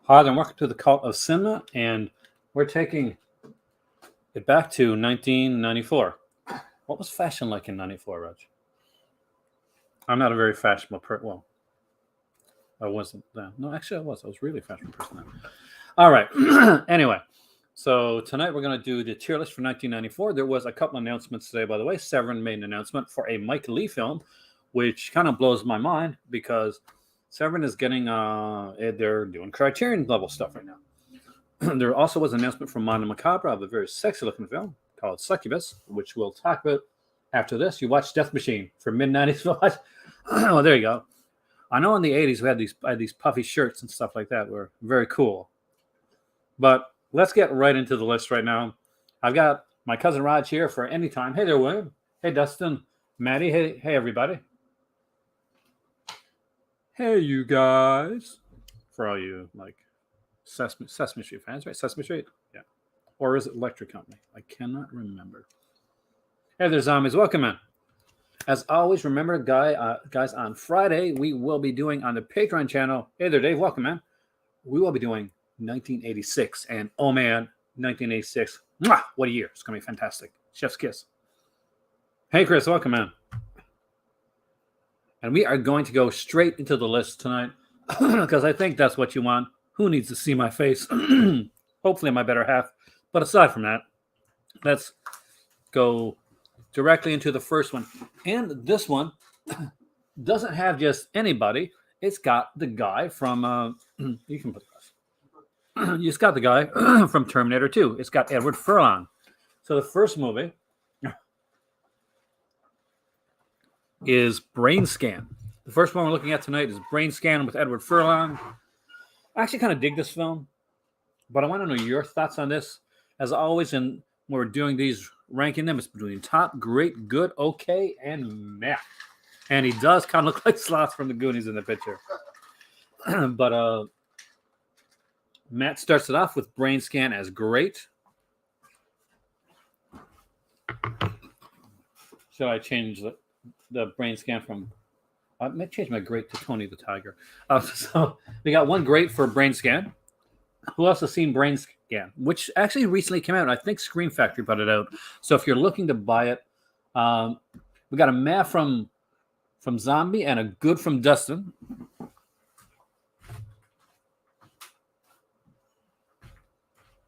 Hi there, and welcome to the Cult of Cinema, and we're taking it back to 1994. What was fashion like in 94, Raj? I'm not a very fashionable person. Well, I wasn't then. No, actually, I was. I was really a fashionable person then. All right. Anyway, so tonight we're going to do the tier list for 1994. There was a couple announcements today, by the way. Severin made an announcement for a Mike Lee film, which kind of blows my mind because Severin is getting, they're doing Criterion level stuff right now. There also was an announcement from Mondo Macabre of a very sexy looking film called Succubus, which we'll talk about after this. You watched Death Machine for mid-90s. Well, there you go. I know in the 80s we had these puffy shirts and stuff like that were very cool. But let's get right into the list right now. I've got my cousin Raj here for any time. Hey there, William. Hey, Dustin. Maddie. Hey, everybody. Hey, you guys. For all you, like, Sesame Street fans, right? Sesame Street? Yeah. Or is it Electric Company? I cannot remember. Hey there, zombies. Welcome in. As always, remember, guys, on Friday, we will be doing on the Patreon channel. Hey there, Dave. Welcome, man. We will be doing 1986. And, oh, man, 1986. Mwah, what a year. It's going to be fantastic. Chef's kiss. Hey, Chris. Welcome, man. And we are going to go straight into the list tonight because I think that's what you want. Who needs to see my face? Hopefully my better half. But aside from that, let's go directly into the first one. And this one doesn't have just anybody. It's got the guy from, you can put this. It's got the guy from Terminator 2. It's got Edward Furlong. So the first movie is Brain Scan. The first one we're looking at tonight is Brain Scan with Edward Furlong. I actually kind of dig this film, but I want to know your thoughts on this. As always, when we're doing these, ranking them, it's between top, great, good, okay, and meh. And he does kind of look like Sloth from the Goonies in the picture. But Matt starts it off with Brain Scan as great. Should I change the Brain Scan from... I may change my great to Tony the Tiger. So we got one great for Brain Scan. Who else has seen Brain Scan? Which actually recently came out. I think Scream Factory put it out. So if you're looking to buy it, we got a meh from Zombie and a good from Dustin.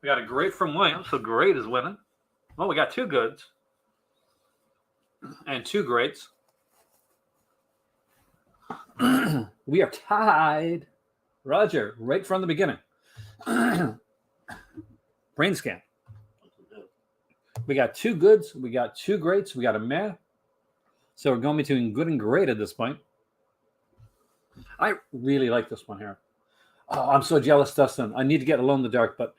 We got a great from William. So great is winning. Well, we got two goods and two greats. We are tied. Roger, right from the beginning. Brain Scan. We got two goods. We got two greats. We got a meh. So we're going between good and great at this point. I really like this one here. Oh, I'm so jealous, Dustin. I need to get Alone in the Dark, but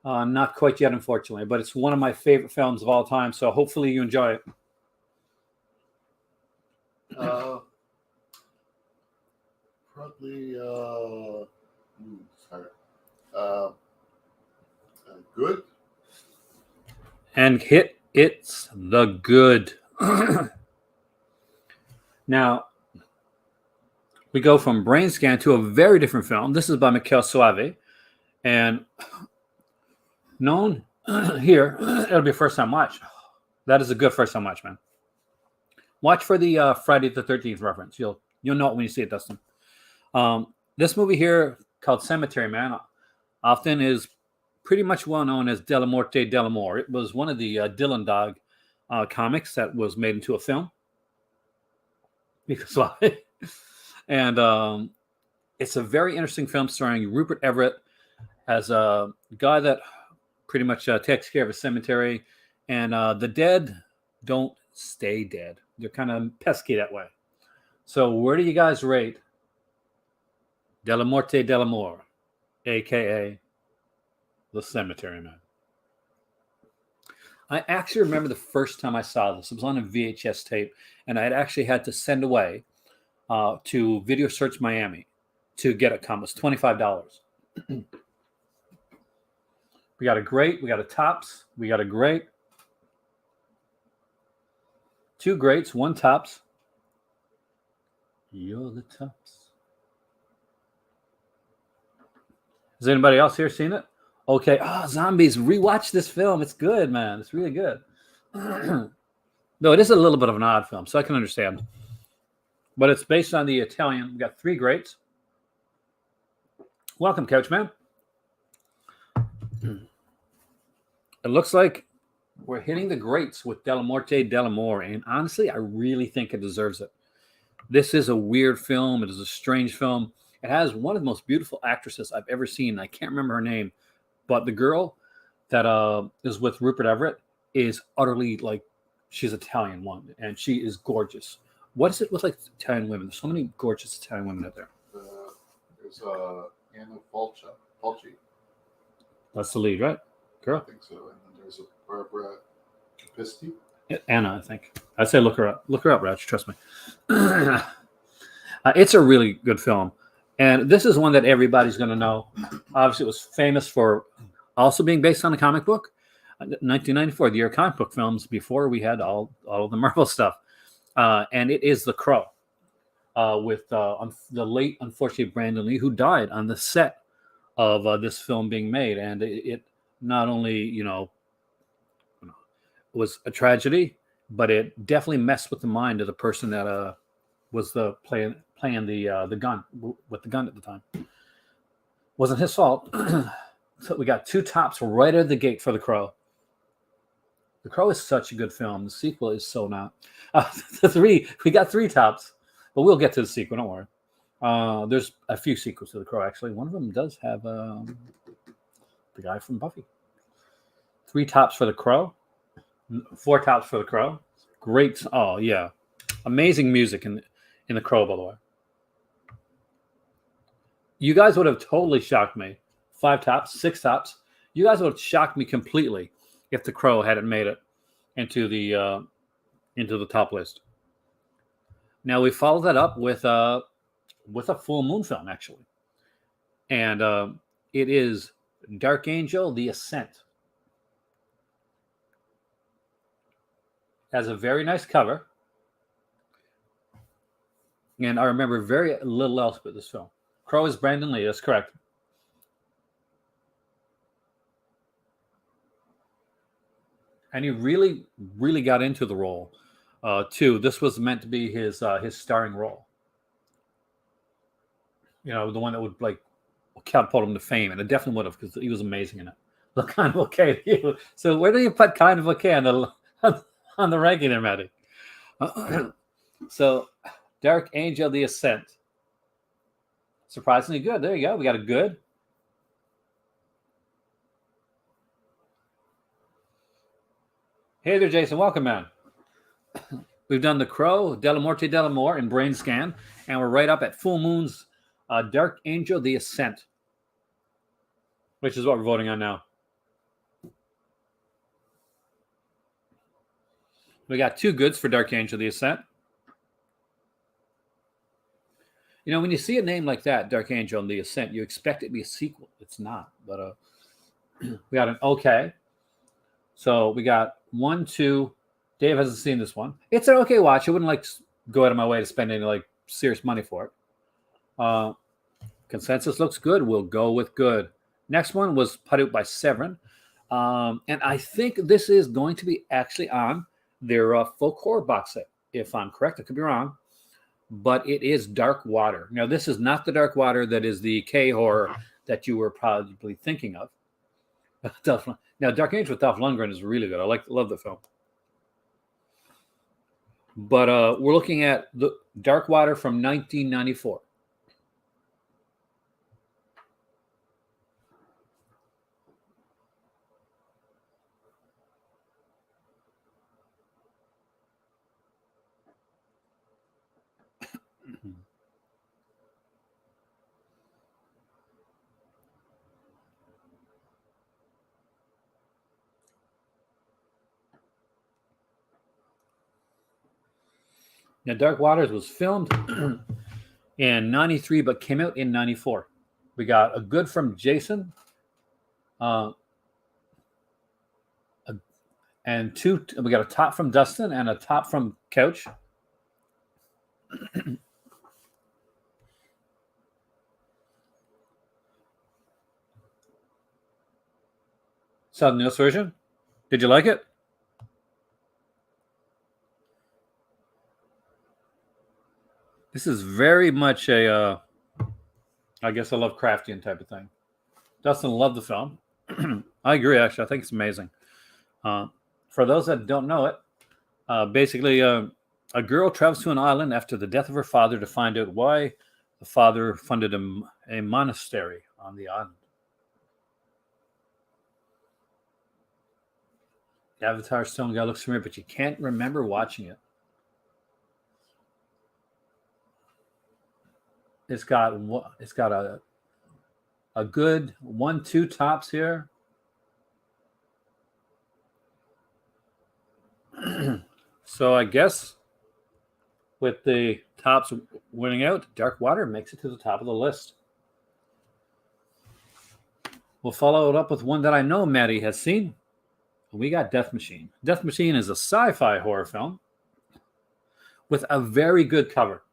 not quite yet, unfortunately. But it's one of my favorite films of all time. So hopefully you enjoy it. Probably good. And it's the good. Now, we go from Brain Scan to a very different film. This is by Mikel Soavi. And known here, it'll be a first time watch. That is a good first time watch, man. Watch for the Friday the 13th reference. You'll know it when you see it, Dustin. This movie here called Cemetery Man often is pretty much well known as Della Morte Dell'Amore. It was one of the Dylan Dog comics that was made into a film. Because and it's a very interesting film starring Rupert Everett as a guy that pretty much takes care of a cemetery, and the dead don't stay dead. They're kind of pesky that way. So where do you guys rate Della Morte Dell'Amore, a.k.a. The Cemetery Man? I actually remember the first time I saw this. It was on a VHS tape, and I had actually had to send away to Video Search Miami to get it. It was $25. We got a great, we got a tops, we got a great, two greats, one tops. You're the tops. Has anybody else here seen it? Okay. Oh, zombies. Rewatch this film. It's good, man. It's really good. Though it is a little bit of an odd film, so I can understand. But it's based on the Italian. We got three greats. Welcome, Coachman. It looks like we're hitting the greats with Della Morte, Della More, and honestly, I really think it deserves it. This is a weird film. It is a strange film. It has one of the most beautiful actresses I've ever seen. I can't remember her name, but the girl that is with Rupert Everett is utterly like, she's Italian one, and she is gorgeous. What is it with like Italian women? There's so many gorgeous Italian women out there. There's Anna Fulci. That's the lead, right? Girl? I think so. And then there's a Barbara Capisti. Anna, I think. I'd say look her up. Look her up, Raj. Trust me. It's a really good film. And this is one that everybody's going to know. Obviously, it was famous for also being based on a comic book. 1994, the year of comic book films, before we had all of the Marvel stuff. And it is The Crow with the late, unfortunately, Brandon Lee, who died on the set of this film being made. And it not only, was a tragedy, but it definitely messed with the mind of the person that was playing the gun with the gun at the time. Wasn't his fault. So we got two tops right out of the gate for The Crow. The Crow is such a good film. The sequel is so not. We got three tops, but we'll get to the sequel. Don't worry. There's a few sequels to The Crow, actually. One of them does have the guy from Buffy. Three tops for The Crow. Four tops for The Crow. Great. Oh, yeah. Amazing music in The Crow, by the way. You guys would have totally shocked me. 5 tops, 6 tops. You guys would have shocked me completely if The Crow hadn't made it into the top list. Now we follow that up with a full moon film, actually, and it is Dark Angel: The Ascent. Has a very nice cover, and I remember very little else about this film. Crow is Brandon Lee. That's correct. And he really, really got into the role, too. This was meant to be his starring role. The one that would catapult him to fame, and it definitely would have, because he was amazing in it. Look, kind of okay to you. So where do you put kind of okay on the ranking there, Maddie? So, Dark Angel: The Ascent. Surprisingly good. There you go. We got a good. Hey there, Jason. Welcome, man. We've done The Crow, Della Morte, Della More, and Brain Scan, and we're right up at Full Moon's Dark Angel: The Ascent, which is what we're voting on now. We got 2 goods for Dark Angel: The Ascent. When you see a name like that, Dark Angel and The Ascent, you expect it to be a sequel. It's not, but we got an okay. So we got 1, 2. Dave hasn't seen this one. It's an okay watch. I wouldn't go out of my way to spend any serious money for it. Consensus looks good. We'll go with good. Next one was put out by Severin. And I think this is going to be actually on their folk horror box set. If I'm correct, I could be wrong. But it is Dark Water. Now, this is not the Dark Water that is the K-horror that you were probably thinking of. Now, Dark Angel with Dolph Lundgren is really good. I love the film. But we're looking at the Dark Water from 1994. Now, Dark Waters was filmed in 93, but came out in 94. We got a good from Jason. And 2, we got a top from Dustin and a top from Couch. Saw the newest version. Did you like it? This is very much a, I guess, a Lovecraftian type of thing. Dustin loved the film. I agree, actually. I think it's amazing. For those that don't know it, basically, a girl travels to an island after the death of her father to find out why the father funded a monastery on the island. The Avatar Stone guy looks familiar, but you can't remember watching it. It's got a good 1-2 tops here. So I guess with the tops winning out, Dark Water makes it to the top of the list. We'll follow it up with one that I know Maddie has seen. We got Death Machine. Death Machine is a sci-fi horror film with a very good cover.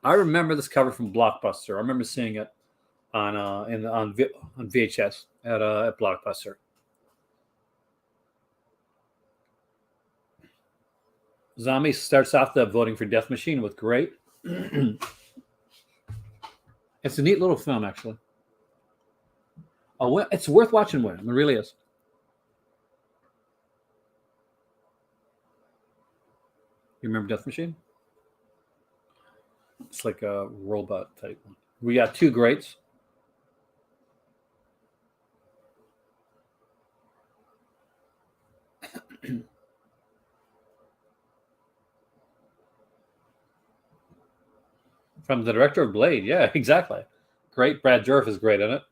I remember this cover from Blockbuster. I remember seeing it on VHS at Blockbuster. Zombie starts off the voting for Death Machine with great. It's a neat little film, actually. It's worth watching with. It really is. You remember Death Machine? It's like a robot type one. We got two greats. From the director of Blade. Yeah, exactly. Great. Brad Dourif is great in it.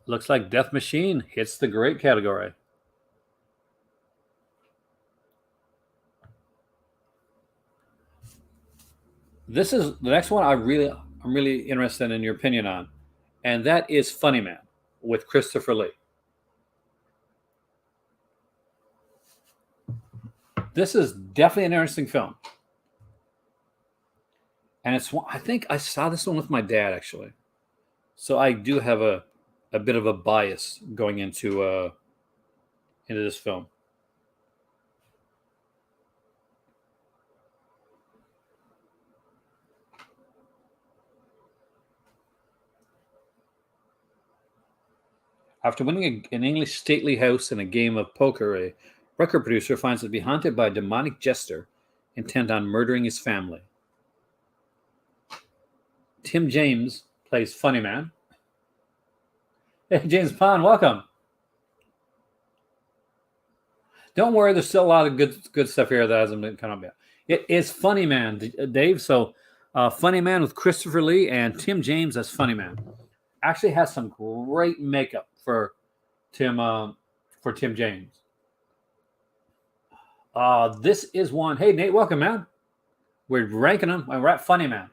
Looks like Death Machine hits the great category. This is the next one I'm really interested in your opinion on, and that is Funny Man with Christopher Lee. This is definitely an interesting film, and I think I saw this one with my dad actually, so I do have a bit of a bias going into this film. After winning an English stately house in a game of poker, a record producer finds it to be haunted by a demonic jester intent on murdering his family. Tim James plays Funny Man. Hey, James Pond, welcome. Don't worry, there's still a lot of good stuff here that hasn't been come up yet. It is Funny Man, Dave. So, Funny Man with Christopher Lee and Tim James as Funny Man. Actually has some great makeup for Tim James. This is one. Hey, Nate, welcome, man. We're ranking them, and we're at Funny Man,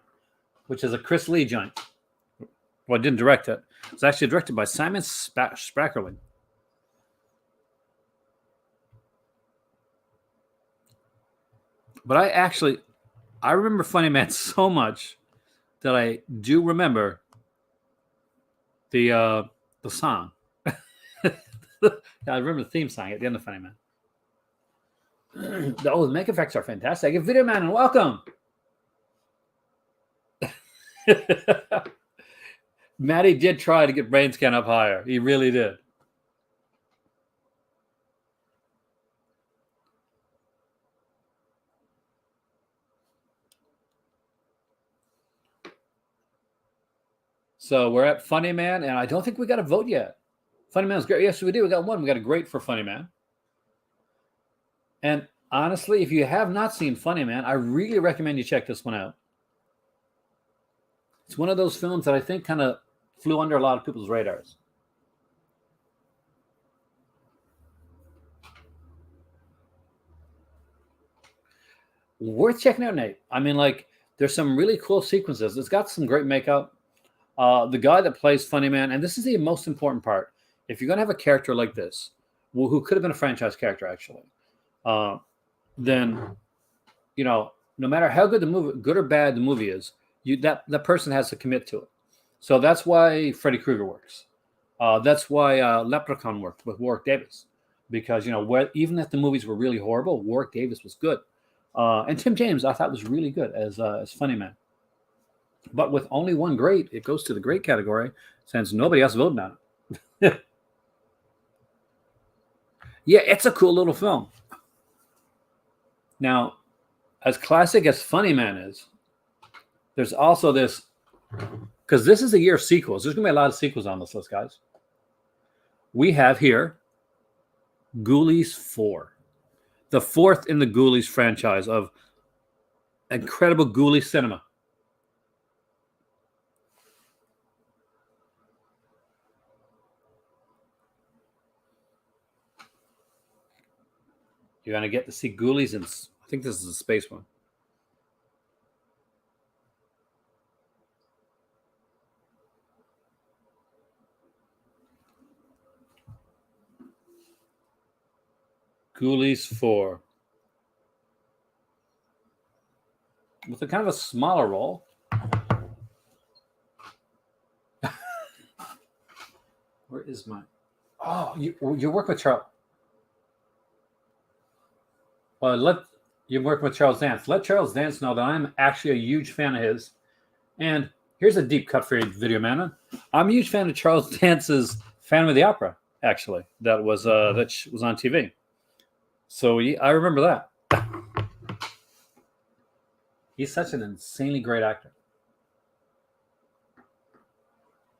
which is a Chris Lee joint. Well, I didn't direct it. It's actually directed by Simon Sprackerling. But I remember Funny Man so much that I do remember the song. I remember the theme song at the end of Funny Man. The make effects are fantastic. Video Man, and welcome. Matty did try to get Brainscan up higher. He really did. So we're at Funny Man, and I don't think we got a vote yet. Funny Man's great. Yes, we do. We got one. We got a great for Funny Man. And honestly, if you have not seen Funny Man, I really recommend you check this one out. It's one of those films that I think kind of flew under a lot of people's radars. Worth checking out, Nate. I mean, like, there's some really cool sequences. It's got some great makeup. The guy that plays Funny Man, and this is the most important part. If you're going to have a character like this, who could have been a franchise character, actually, then, no matter how good the movie, good or bad the movie is, that person has to commit to it. So that's why Freddy Krueger works. That's why Leprechaun worked with Warwick Davis, because even if the movies were really horrible, Warwick Davis was good, and Tim James I thought was really good as Funny Man. But with only one great, it goes to the great category since nobody else voted on it. Yeah, it's a cool little film. Now, as classic as Funny Man is, there's also this, because this is a year of sequels. There's going to be a lot of sequels on this list, guys. We have here Ghoulies 4, the fourth in the Ghoulies franchise of incredible Ghoulies cinema. You're going to get to see Ghoulies, and I think this is a space one. Ghoulies 4. With a kind of a smaller role. Where is my... Oh, you work with Charles. Well, you work with Charles Dance. Let Charles Dance know that I'm actually a huge fan of his. And here's a deep cut for you, Video Man. I'm a huge fan of Charles Dance's Phantom of the Opera, actually. That was on TV. So I remember that. He's such an insanely great actor.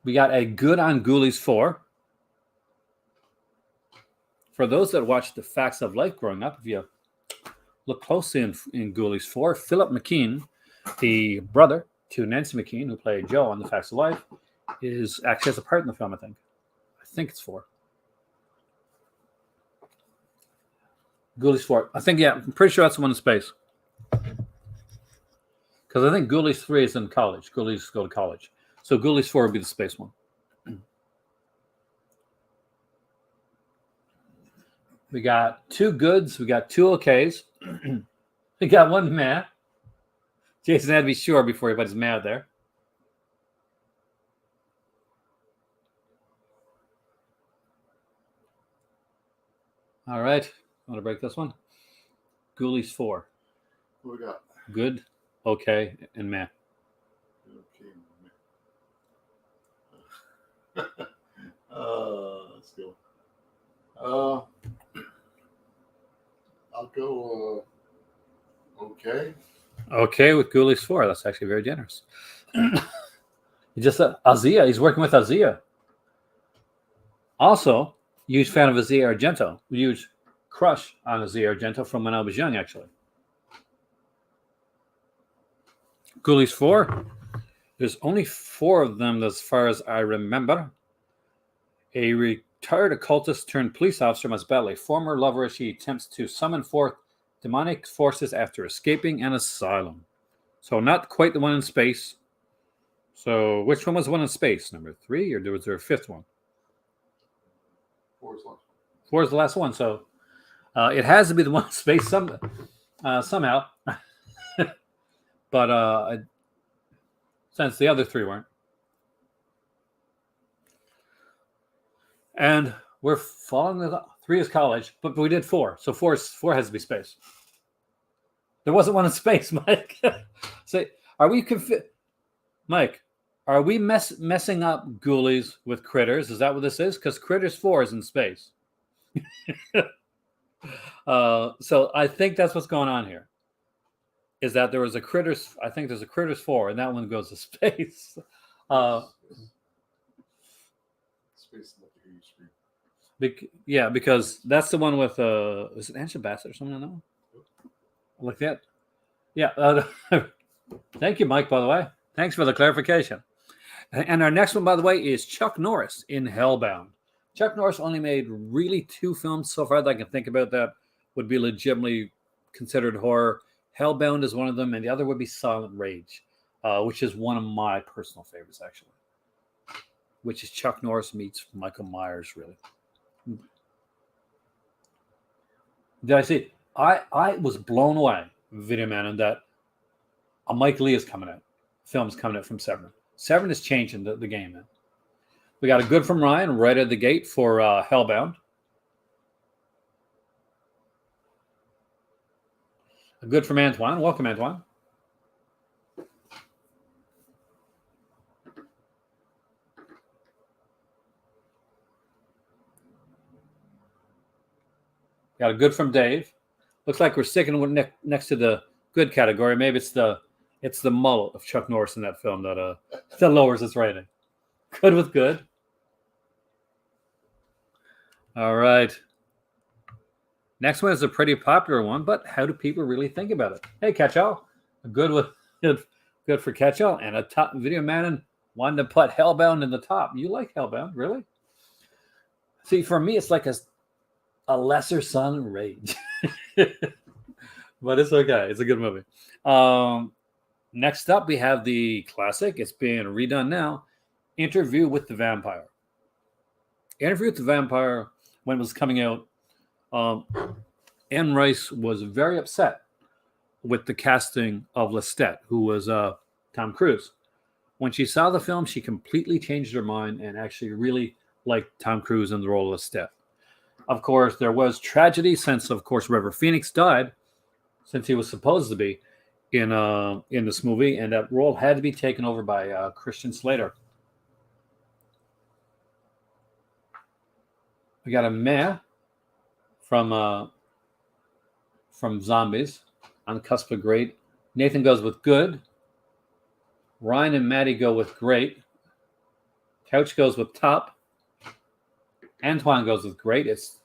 We got a good on Ghoulies 4. For those that watched The Facts of Life growing up, if you look closely in Ghoulies 4, Philip McKean, the brother to Nancy McKean, who played Joe on The Facts of Life, actually has a part in the film, I think. I think it's 4. Ghoulies 4. I think, I'm pretty sure that's the one in space. Because I think Ghoulies 3 is in college. Ghoulies go to college. So Ghoulies 4 would be the space one. We got 2 goods. We got 2 okays. We got 1 meh. Jason had to be sure before he put his meh out there. All right. Want to break this one? Ghoulies 4. What we got? Good, okay, and meh. Okay. Let's go. I'll go okay. Okay with Ghoulies 4. That's actually very generous. He just said Azia. He's working with Azia. Also, huge fan of Azia Argento. Huge crush on Azia Argento from when I was young, actually. Ghoulies 4. There's only 4 of them as far as I remember. A retired occultist turned police officer must battle a former lover as she attempts to summon forth demonic forces after escaping an asylum. So not quite the one in space. So which one was the one in space? Number 3, or was there a 5th one? 4 is last. 4 is the last one. So it has to be the one in space somehow. But since the other 3 weren't. And we're following the 3 is college, but we did 4. So 4 has to be space. There wasn't one in space, Mike. So are we Mike, are we messing up Ghoulies with Critters? Is that what this is? Because Critters 4 is in space. So I think that's what's going on here. Is that there was a Critters, I think there's a Critters 4, and that one goes to space. Space, let me hear you scream. Because that's the one with is it Angela Bassett or something? I know. Like that. Yeah. Thank you, Mike, by the way. Thanks for the clarification. And our next one, by the way, is Chuck Norris in Hellbound. Chuck Norris only made really 2 films so far that I can think about that would be legitimately considered horror. Hellbound is one of them, and the other would be Silent Rage, which is one of my personal favorites, actually. Which is Chuck Norris meets Michael Myers, really. Did I see? I was blown away, Video Man, in that a Mike Lee is coming out. Film's coming out from Severin. Severin is changing the game now. We got a good from Ryan right at the gate for Hellbound. A good from Antoine. Welcome, Antoine. Got a good from Dave. Looks like we're sticking with next to the good category. Maybe it's the mullet of Chuck Norris in that film that lowers its rating. Good with good. All right. Next one is a pretty popular one, but how do people really think about it? Hey, Catch-All. Good for Catch-All. And a top video man wanted to put Hellbound in the top. You like Hellbound, really? See, for me, it's like a lesser son of Rage. But it's okay. It's a good movie. Next up, we have the classic. It's being redone now. Interview with the Vampire. Interview with the Vampire, when it was coming out, Anne Rice was very upset with the casting of Lestat, who was Tom Cruise. When she saw the film, she completely changed her mind and actually really liked Tom Cruise in the role of Lestat. Of course, there was tragedy since, of course, River Phoenix died, since he was supposed to be in this movie, and that role had to be taken over by Christian Slater. We got a meh from Zombies, on the cusp of great. Nathan goes with good. Ryan and Maddie go with great. Couch goes with top. Antoine goes with great. It's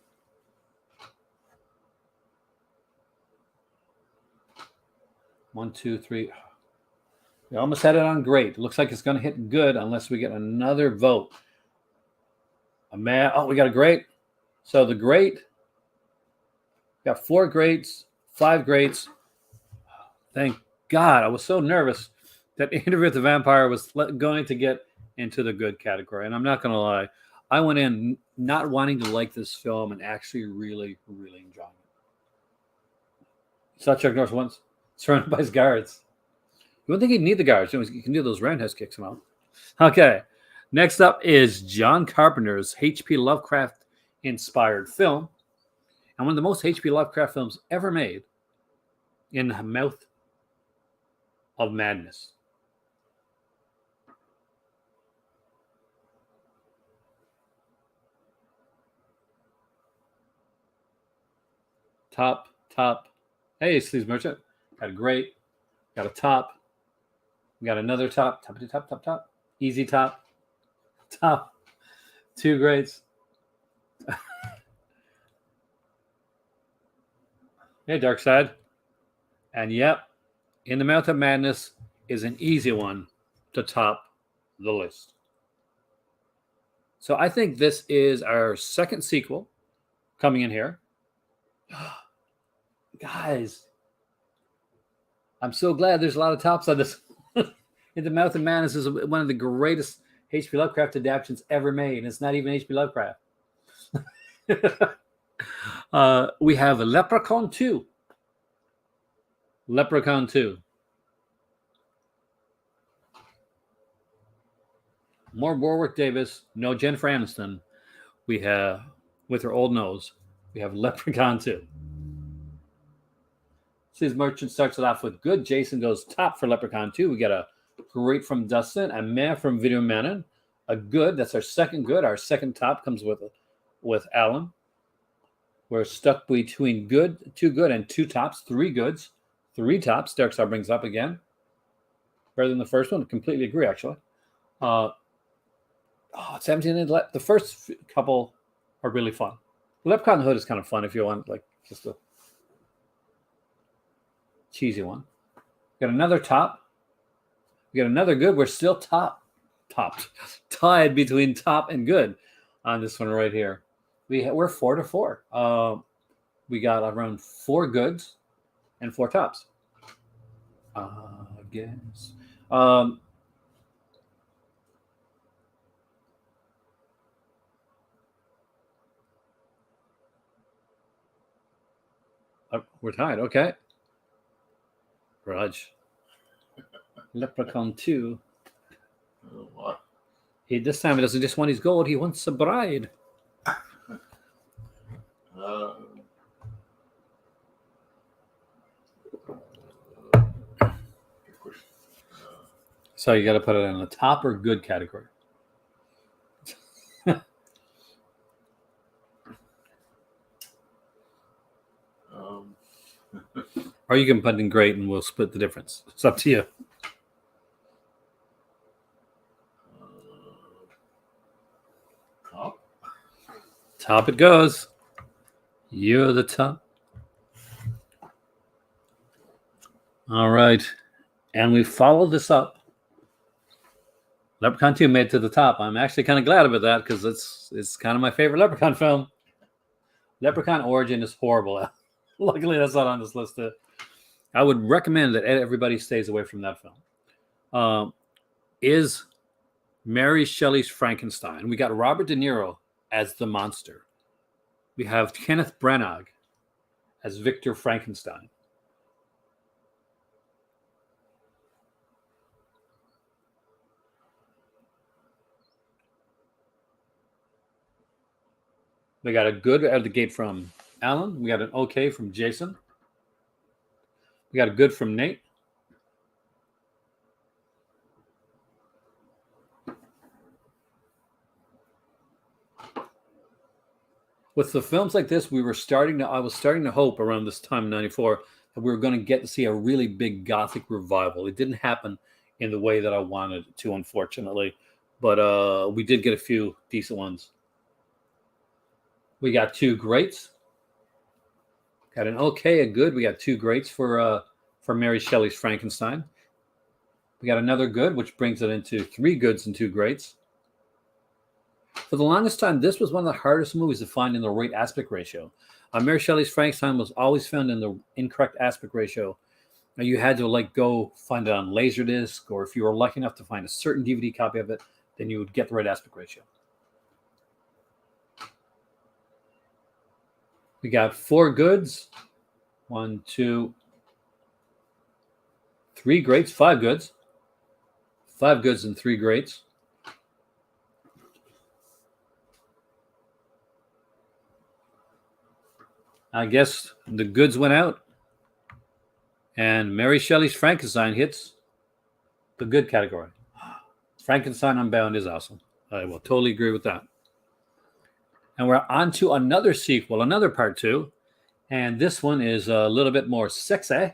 one, two, three. We almost had it on great. Looks like it's going to hit good unless we get another vote. We got a great. So the great, got 4 greats, 5 greats. Thank God. I was so nervous that Interview with the Vampire was going to get into the good category. And I'm not going to lie. I went in not wanting to like this film and actually really, really enjoying it. Saw Chuck Norris once, surrounded by his guards. You wouldn't think he'd need the guards. You can do those roundhouse kicks him out. Okay. Next up is John Carpenter's H.P. Lovecraft inspired film. And one of the most H.P. Lovecraft films ever made, In the Mouth of Madness. Top. Hey, Sleeves Merchant. Got a great. Got a top. We got another top. Top. Easy top. Top. 2 greats. Hey, Dark Side. And yep, In the Mouth of Madness is an easy one to top the list. So I think this is our second sequel coming in here. Guys, I'm so glad there's a lot of tops on this. In the Mouth of Madness is one of the greatest H.P. Lovecraft adaptations ever made, and it's not even H.P. Lovecraft. We have Leprechaun 2. Leprechaun 2. More Warwick Davis, no Jennifer Aniston. We have, with her old nose, we have Leprechaun 2. Sleeves Merchant starts it off with good. Jason goes top for Leprechaun 2. We got a great from Dustin, a meh from Video Manon, a good. That's our second good. Our second top comes with Alan. We're stuck between good, 2 good, and 2 tops, 3 goods, 3 tops. Dark Star brings up again. Better than the first one. I completely agree, actually. 17. The first couple are really fun. Leprechaun in the Hood is kind of fun if you want, like, just a cheesy one. Got another top. We got another good. We're still tied between top and good on this one right here. We're 4-4. We got around 4 goods and 4 tops. I guess. We're tied. Okay. Raj. Leprechaun 2. What? This time he doesn't just want his gold, he wants a bride. Good question. So you got to put it in the top or good category. Or you can put in great and we'll split the difference. It's up to you. Top. Top it goes. You're the top. All right. And we follow this up. Leprechaun 2 made it to the top. I'm actually kind of glad about that because it's kind of my favorite Leprechaun film. Leprechaun Origin is horrible. Luckily, that's not on this list. I would recommend that everybody stays away from that film. Is Mary Shelley's Frankenstein. We got Robert De Niro as the monster. We have Kenneth Branagh as Victor Frankenstein. We got a good out of the gate from Alan. We got an okay from Jason. We got a good from Nate. With the films like this, I was starting to hope around this time in 94 that we were going to get to see a really big Gothic revival. It didn't happen in the way that I wanted it to, unfortunately. But we did get a few decent ones. We got two greats. Got an okay, a good. We got two greats for Mary Shelley's Frankenstein. We got another good, which brings it into three goods and two greats. For the longest time, this was one of the hardest movies to find in the right aspect ratio. Mary Shelley's Frankenstein was always found in the incorrect aspect ratio. You had to go find it on Laserdisc, or if you were lucky enough to find a certain DVD copy of it, then you would get the right aspect ratio. We got four goods. 1, 2, 3 greats, 5 goods. 5 goods and 3 greats. I guess the goods went out. And Mary Shelley's Frankenstein hits the good category. Frankenstein Unbound is awesome. I will totally agree with that. And we're on to another sequel, another part 2. And this one is a little bit more sexy.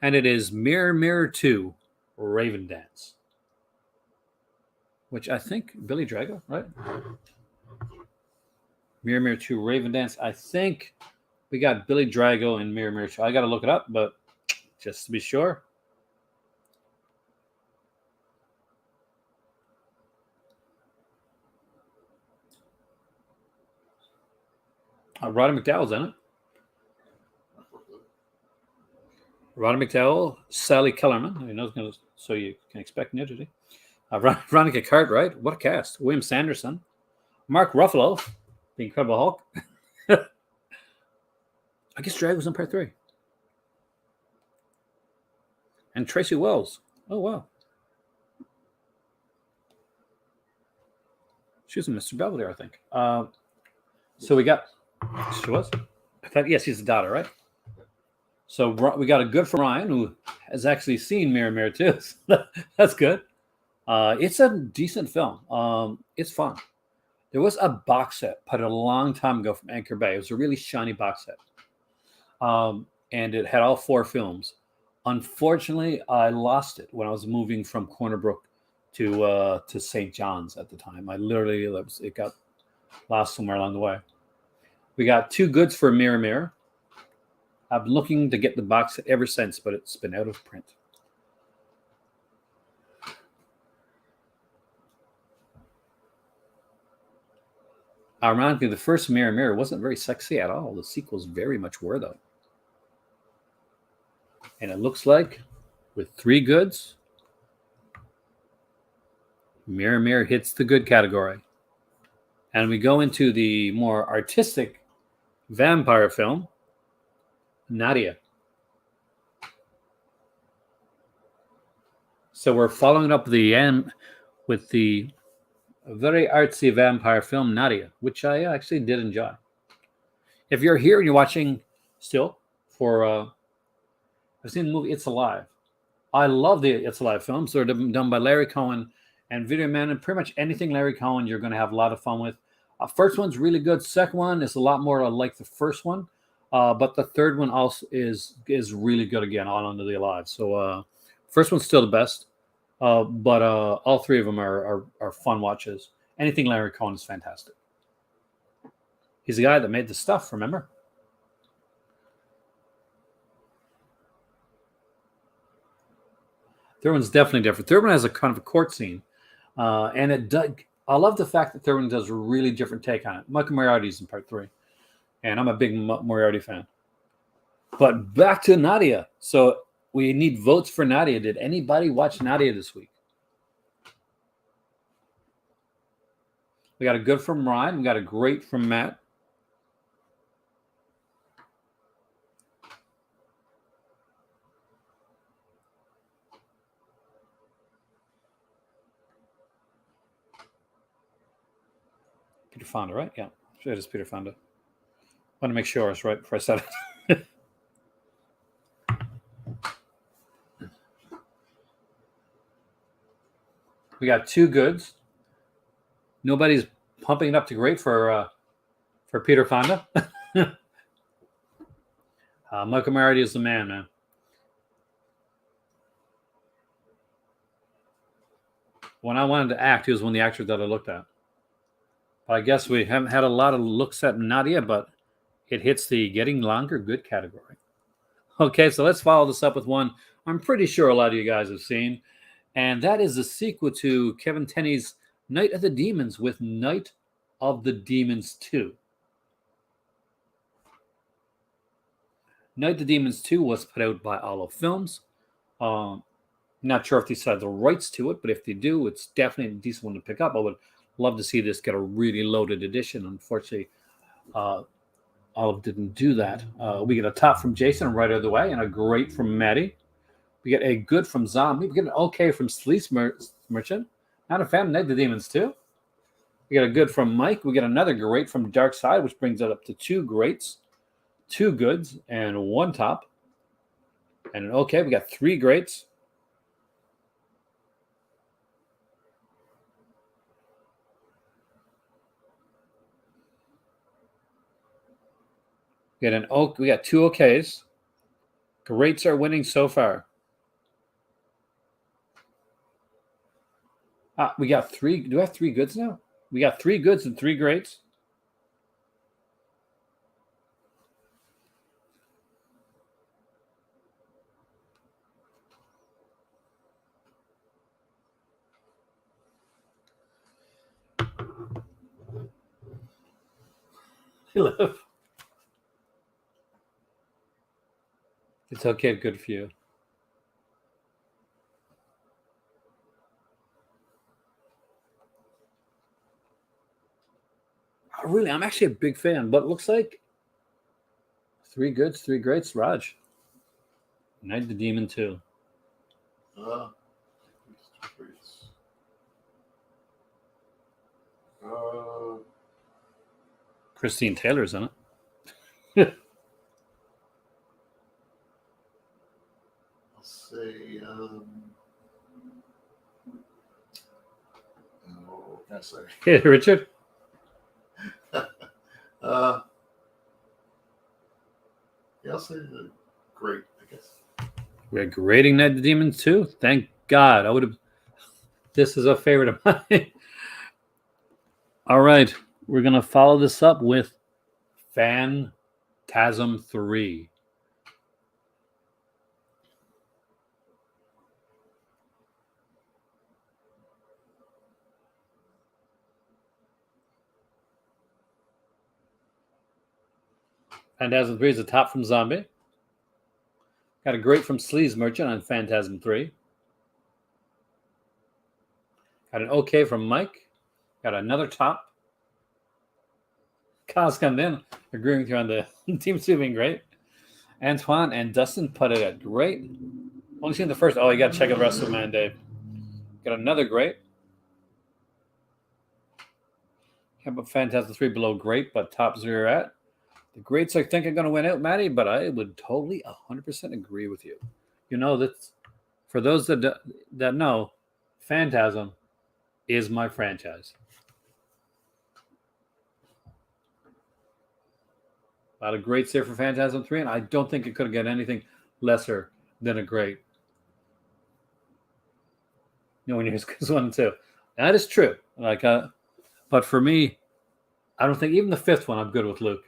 And it is Mirror, Mirror 2, Raven Dance. Which I think Billy Drago, right? Mirror, Mirror 2, Raven Dance. I think we got Billy Drago and Mirror, Mirror 2. I got to look it up, but just to be sure. Roddy McDowell's in it. Roddy McDowell, Sally Kellerman, so you can expect nudity. Veronica Cartwright, what a cast. William Sanderson, Mark Ruffalo, the Incredible Hulk. I guess Drag was in part 3. And Tracy Wells. Oh, wow. She was in Mr. Belvedere, I think. So we got... She was? I thought, yes, he's the daughter, right? So we got a good from Ryan, who has actually seen Mirror, Mirror 2. That's good. It's a decent film. It's fun. There was a box set put a long time ago from Anchor Bay. It was a really shiny box set. And it had all 4 films. Unfortunately, I lost it when I was moving from Corner Brook to St. John's at the time. It got lost somewhere along the way. We got 2 goods for Mirror, Mirror. I've been looking to get the box set ever since, but it's been out of print. Ironically, the first Mirror, Mirror wasn't very sexy at all. The sequels very much were, though. And it looks like, with 3 goods, Mirror, Mirror hits the good category. And we go into the more artistic vampire film, Nadia. So we're following up the with the very artsy vampire film Nadia, which I actually did enjoy. If you're here and you're watching still for, I've seen the movie It's Alive. I love the It's Alive films. They're done by Larry Cohen and Video Man, and pretty much anything Larry Cohen you're going to have a lot of fun with. First one's really good. Second one is a lot more like the first one, but the third one also is really good again. On Under the Alive. So first one's still the best, but all three of them are fun watches. Anything Larry Cohen is fantastic. He's the guy that made the stuff. Remember? Third one's definitely different. Third one has a kind of a court scene, and it does. I love the fact that third one does a really different take on it. Michael Moriarty's in part 3, and I'm a big Moriarty fan. But back to Nadia. So we need votes for Nadia. Did anybody watch Nadia this week? We got a good from Ryan. We got a great from Matt. Peter Fonda, right? Yeah, it is Peter Fonda. Want to make sure I was right before I said it. We got 2 goods. Nobody's pumping it up to great for Peter Fonda. Michael Moriarty is the man. When I wanted to act, he was one of the actors that I looked at. But I guess we haven't had a lot of looks at Nadia, but it hits the getting longer good category. Okay, so let's follow this up with one I'm pretty sure a lot of you guys have seen, and that is the sequel to Kevin Tenney's Night of the Demons with Night of the Demons 2. Night of the Demons 2 was put out by Olive Films. Not sure if they had the rights to it, but if they do, it's definitely a decent one to pick up. I would love to see this get a really loaded edition. Unfortunately, Olive didn't do that. We get a top from Jason right out of the way, and a great from Maddie. We get a good from Zombie. We get an okay from Sleece Merchant. Not a fan of Night of the Demons 2. We got a good from Mike. We get another great from Dark Side, which brings it up to 2 greats, 2 goods, and 1 top. And an okay. We got 3 greats. We got 2 okays. Greats are winning so far. We got 3. Do I have 3 goods now? We got 3 goods and 3 greats. Hello. It's okay, good for you. I'm actually a big fan, but it looks like 3 goods, 3 greats. Raj. Night of the Demon 2. Christine Taylor's in it. I'll say, what can I say? Hey, Richard. Yeah, I'll say great, I guess. We're grading Night of the Demons 2. Thank God. I would have. This is a favorite of mine. All right. We're going to follow this up with Phantasm 3. Phantasm 3 is a top from Zombie. Got a great from Sleece Merchant on Phantasm 3. Got an okay from Mike. Got another top. Kyle's come in, agreeing with you on the Team 2 being great. Antoine and Dustin put it at great. Only seen the first. Oh, you got to check out the rest of them, man, Dave. Got another great. How about Phantasm 3 below great, but tops where you're at? The greats I think are going to win out, Maddie, but I would totally 100% agree with you. You know, that's for those that know, Phantasm is my franchise. A lot of greats there for Phantasm 3, and I don't think it could have got anything lesser than a great. You know, when you're 1 and 2. That is true. Like, but for me, I don't think even the 5th one I'm good with Luke.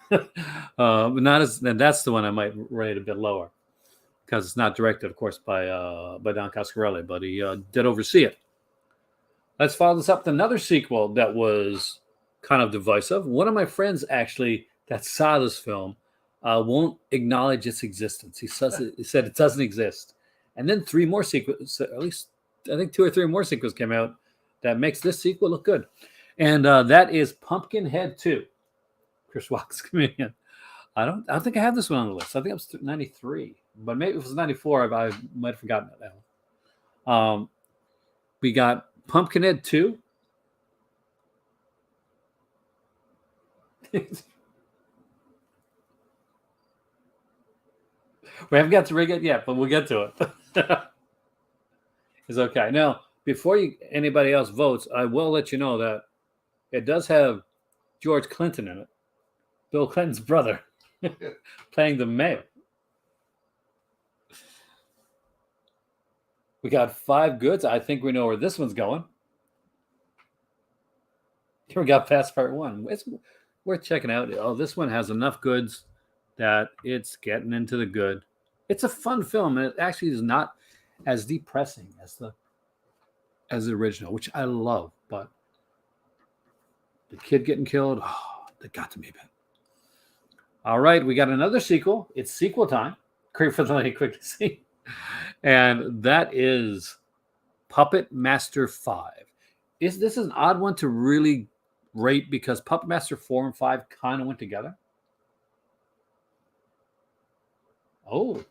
But not as, and that's the one I might rate a bit lower because it's not directed, of course, by Don Coscarelli, but he did oversee it. Let's follow this up with another sequel that was kind of divisive. One of my friends actually that saw this film won't acknowledge its existence. He said it doesn't exist. And then 3 more sequels, at least I think 2 or 3 more sequels came out that makes this sequel look good. And that is Pumpkinhead 2. Chris Rock's comedian. I don't think I have this one on the list. I think it was 93, but maybe if it was 94, I might have forgotten it now. We got Pumpkinhead 2. We haven't got to rig it yet, but we'll get to it. It's okay. Now, before anybody else votes, I will let you know that it does have George Clinton in it, Bill Clinton's brother, playing the mayor. We got 5 goods. I think we know where this one's going. Here we got past part 1. It's worth checking out. Oh, this one has enough goods that it's getting into the good. It's a fun film, and it actually is not as depressing as the original, which I love. But the kid getting killed, that got to me a bit. All right, we got another sequel. It's sequel time. Great for the lady, quick to see. And that is Puppet Master 5. This is an odd one to really rate because Puppet Master 4 and 5 kind of went together. Oh,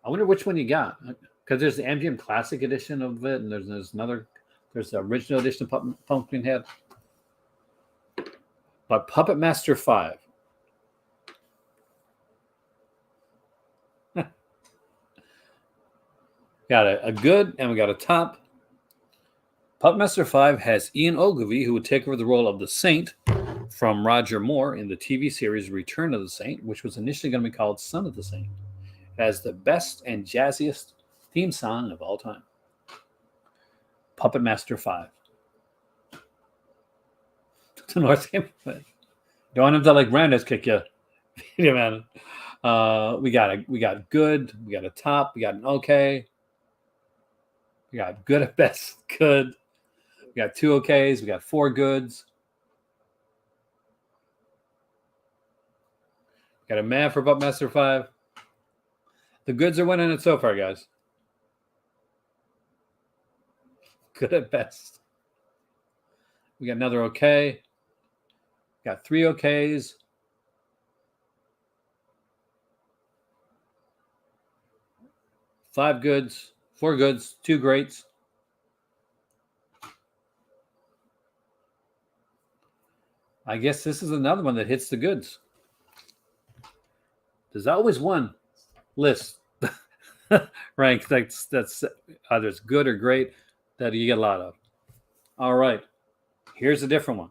I wonder which one you got, because there's the MGM Classic edition of it, and there's the original edition of Pumpkinhead. But Puppet Master 5. Got a good and we got a top. Puppet Master 5 has Ian Ogilvy, who would take over the role of the Saint from Roger Moore in the TV series Return of the Saint, which was initially going to be called Son of the Saint. It has the best and jazziest theme song of all time. Puppet Master 5. Don't want him to like Brandes kick you. Yeah, man. We got good, we got a top, we got an okay. We got good at best, good. We got 2 okays, we got 4 goods. Got a man for Puppet Master 5. The goods are winning it so far, guys. Good at best. We got another okay. Got 3 okays. Five goods, 4 goods, 2 greats. I guess this is another one that hits the goods. There's always one list rank that's either it's good or great that you get a lot of. All right, here's a different one.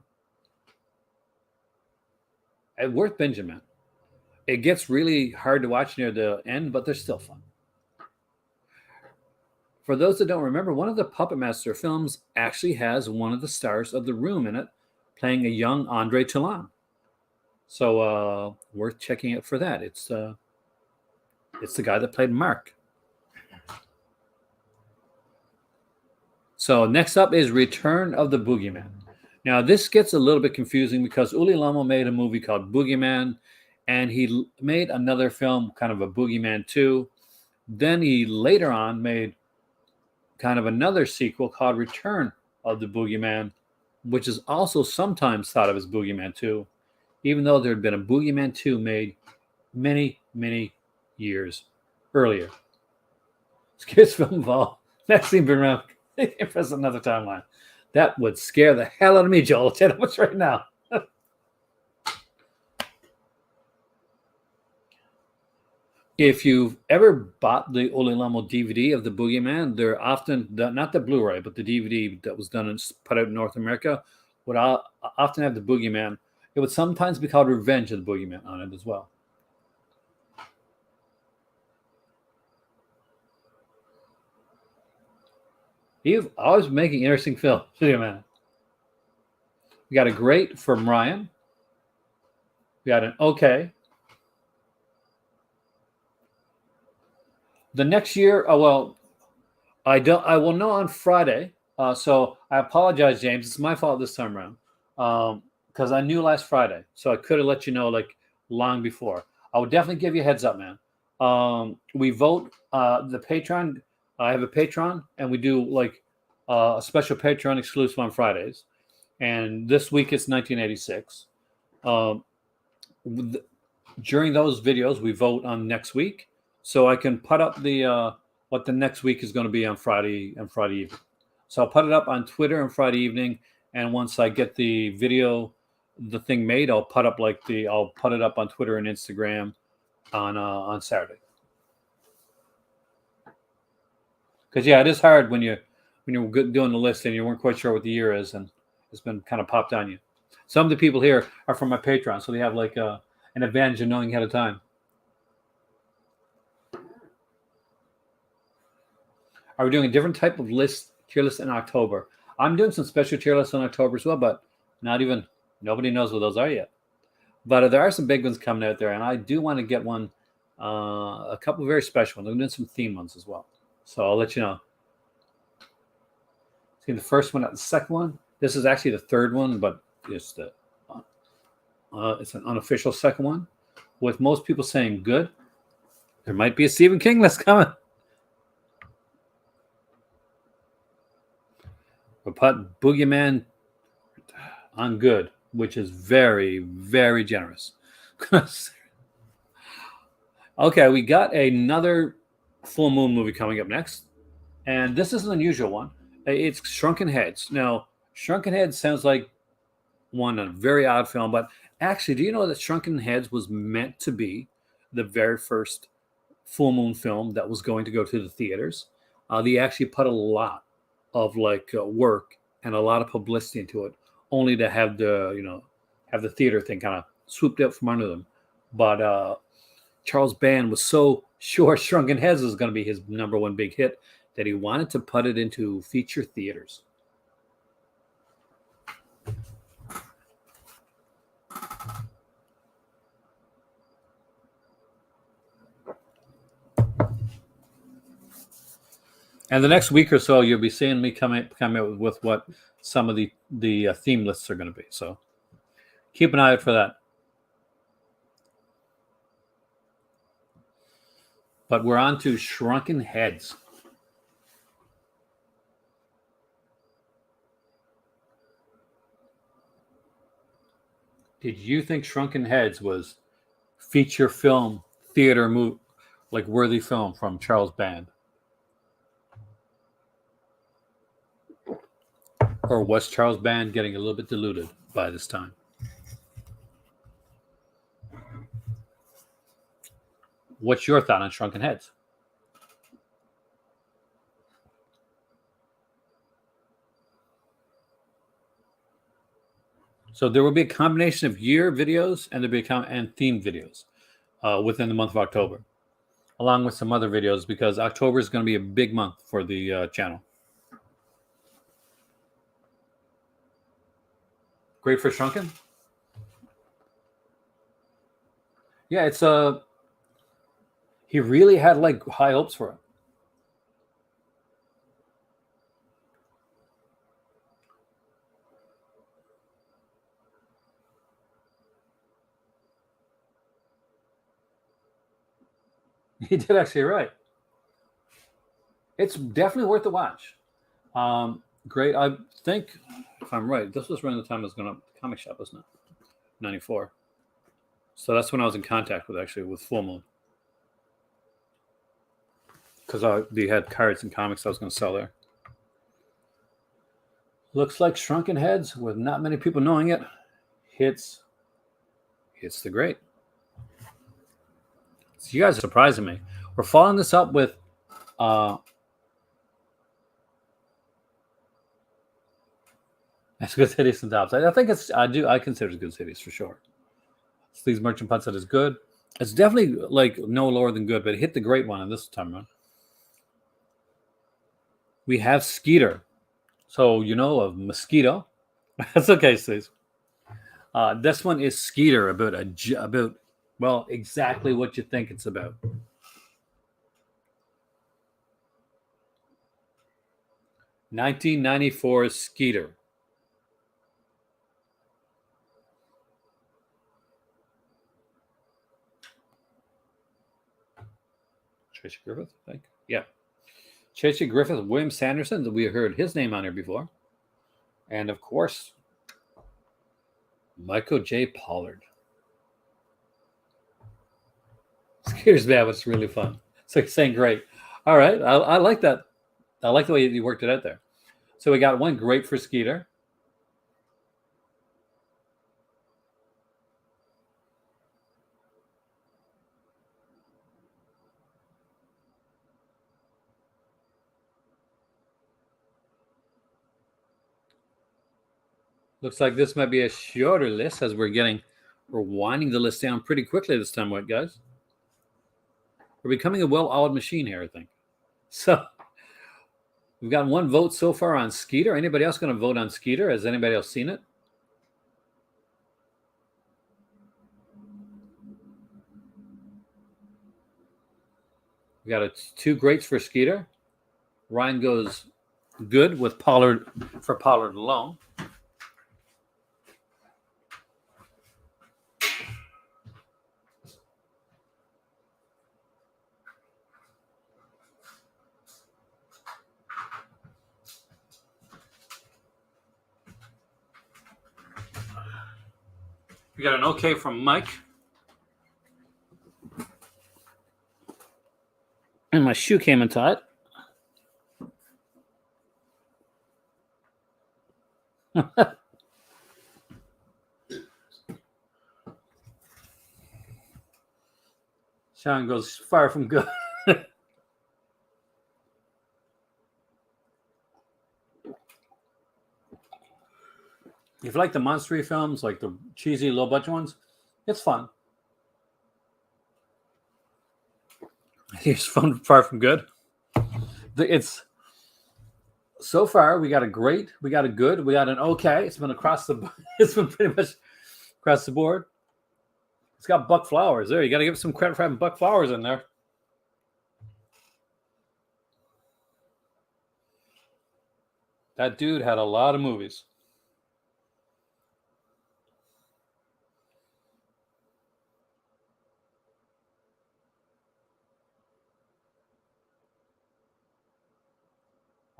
Worth binging, man. It gets really hard to watch near the end, but they're still fun. For those that don't remember, one of the Puppet Master films actually has one of the stars of The Room in it, playing a young Andre Toulon. So worth checking out for that. It's the guy that played Mark. So next up is Return of the Boogeyman. Now this gets a little bit confusing because Uli Lomo made a movie called Boogeyman, and he made another film, kind of a Boogeyman 2. Then he later on made kind of another sequel called Return of the Boogeyman, which is also sometimes thought of as Boogeyman 2, even though there had been a Boogeyman 2 made many, many years earlier. Scariest film of all. Next thing been around for another timeline. That would scare the hell out of me, Joel. I'll tell you that much right now. If you've ever bought the Ole Lamo DVD of the Boogeyman, they're often not the Blu-ray, but the DVD that was done and put out in North America would often have the Boogeyman. It would sometimes be called Revenge of the Boogeyman on it as well. You've always been making interesting films, man. We got a great from Ryan. We got an okay. The next year, well, I will know on Friday. So I apologize, James. It's my fault this time around. Because I knew last Friday, so I could have let you know like long before. I would definitely give you a heads up, man. We vote the Patreon. I have a Patreon, and we do like a special Patreon exclusive on Fridays. And this week it's 1986. During those videos, we vote on next week, so I can put up the what the next week is going to be on Friday and Friday evening. So I'll put it up on Twitter on Friday evening, and once I get the video, the thing made, I'll put up I'll put it up on Twitter and Instagram on Saturday. Because yeah, it is hard when you're doing the list and you weren't quite sure what the year is, and it's been kind of popped on you. Some of the people here are from my Patreon, so they have like an advantage of knowing ahead of time. Are we doing a different type of tier list in October? I'm doing some special tier lists in October as well, but nobody knows what those are yet. But there are some big ones coming out there, and I do want to get one, a couple of very special ones. I'm doing some theme ones as well. So I'll let you know. See the first one, the second one. This is actually the third one, but it's it's an unofficial second one. With most people saying good, there might be a Stephen King list coming. We put Boogeyman on good, which is very, very generous. Okay, we got another full moon movie coming up next, and this is an unusual one. It's Shrunken Heads. Now, Shrunken Heads sounds like a very odd film, but actually, do you know that Shrunken Heads was meant to be the very first full moon film that was going to go to the theaters? They actually put a lot of work and a lot of publicity into it, only to have the theater thing kind of swooped out from under them. But Charles Band was so sure Shrunken Heads was going to be his number one big hit that he wanted to put it into feature theaters. And the next week or so, you'll be seeing me come out with what some of the theme lists are going to be. So keep an eye out for that. But we're on to Shrunken Heads. Did you think Shrunken Heads was feature film theater movie, like worthy film from Charles Band? Or was Charles Band getting a little bit diluted by this time? What's your thought on Shrunken Heads? So there will be a combination of year videos and and theme videos within the month of October, along with some other videos, because October is going to be a big month for the channel. Great for Shrunken? Yeah, it's he really had high hopes for it. He did actually right. It's definitely worth the watch. Great. I think, if I'm right, this was around the time I was going to comic shop, wasn't it? 94. So that's when I was in contact with Full Moon. Because they had cards and comics I was going to sell there. Looks like Shrunken Heads, with not many people knowing it, hits the great. So you guys are surprising me. We're following this up with that's Good Cities and Tops. I think I consider it Good Cities for sure. These Merchant Punts is good. It's definitely like no lower than good, but it hit the great one on this time around. We have Skeeter. So you know of Mosquito. That's okay, Steve. This one is Skeeter, about well, exactly what you think it's about. (1994) Skeeter. Tracy Griffith, I think. Yeah. Tracy Griffith, William Sanderson. We heard his name on here before. And of course, Michael J. Pollard. Skeeter's bad, but it's really fun. So he's saying great. All right. I like that. I like the way you worked it out there. So we got one great for Skeeter. Looks like this might be a shorter list as we're winding the list down pretty quickly this time, what guys? We're becoming a well-oiled machine here, I think. So we've got one vote so far on Skeeter. Anybody else going to vote on Skeeter? Has anybody else seen it? We got two greats for Skeeter. Ryan goes good with Pollard for Pollard alone. We got an okay from Mike. And my shoe came untied. Sean goes far from good. If you like the monster films, like the cheesy low budget ones, it's fun. It's fun, far from good. It's so far we got a great, we got a good, we got an okay. It's been pretty much across the board. It's got Buck Flowers there. You got to give some credit for having Buck Flowers in there. That dude had a lot of movies.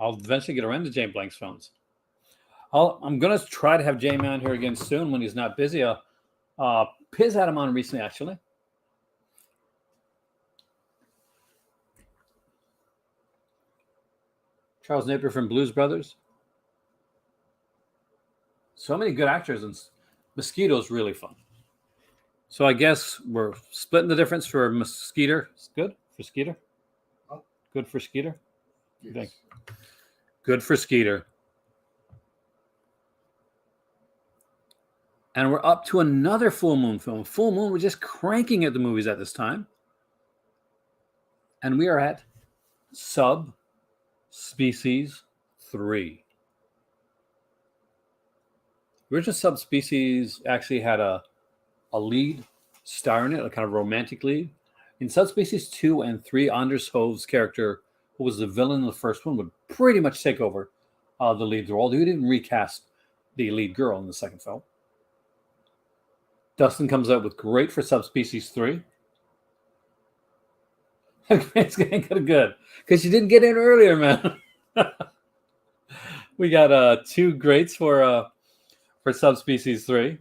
I'll eventually get around to Jay Blank's films. I'm going to try to have Jamie on here again soon when he's not busy. Piz had him on recently, actually. Charles Napier from Blues Brothers. So many good actors, and Mosquito's really fun. So I guess we're splitting the difference for Mosquito. It's good for Skeeter? Good for Skeeter? Yes. Good for Skeeter. And we're up to another Full Moon film. Full Moon, we're just cranking at the movies at this time. And we are at Subspecies 3. Original Subspecies actually had a lead star in it, a kind of romantic lead. In Subspecies 2 and 3, Anders Hov's character, who was the villain in the first one, would pretty much take over the lead role. He didn't recast the lead girl in the second film. Dustin comes out with great for Subspecies 3. It's getting good because you didn't get in earlier, man. We got two greats for Subspecies 3.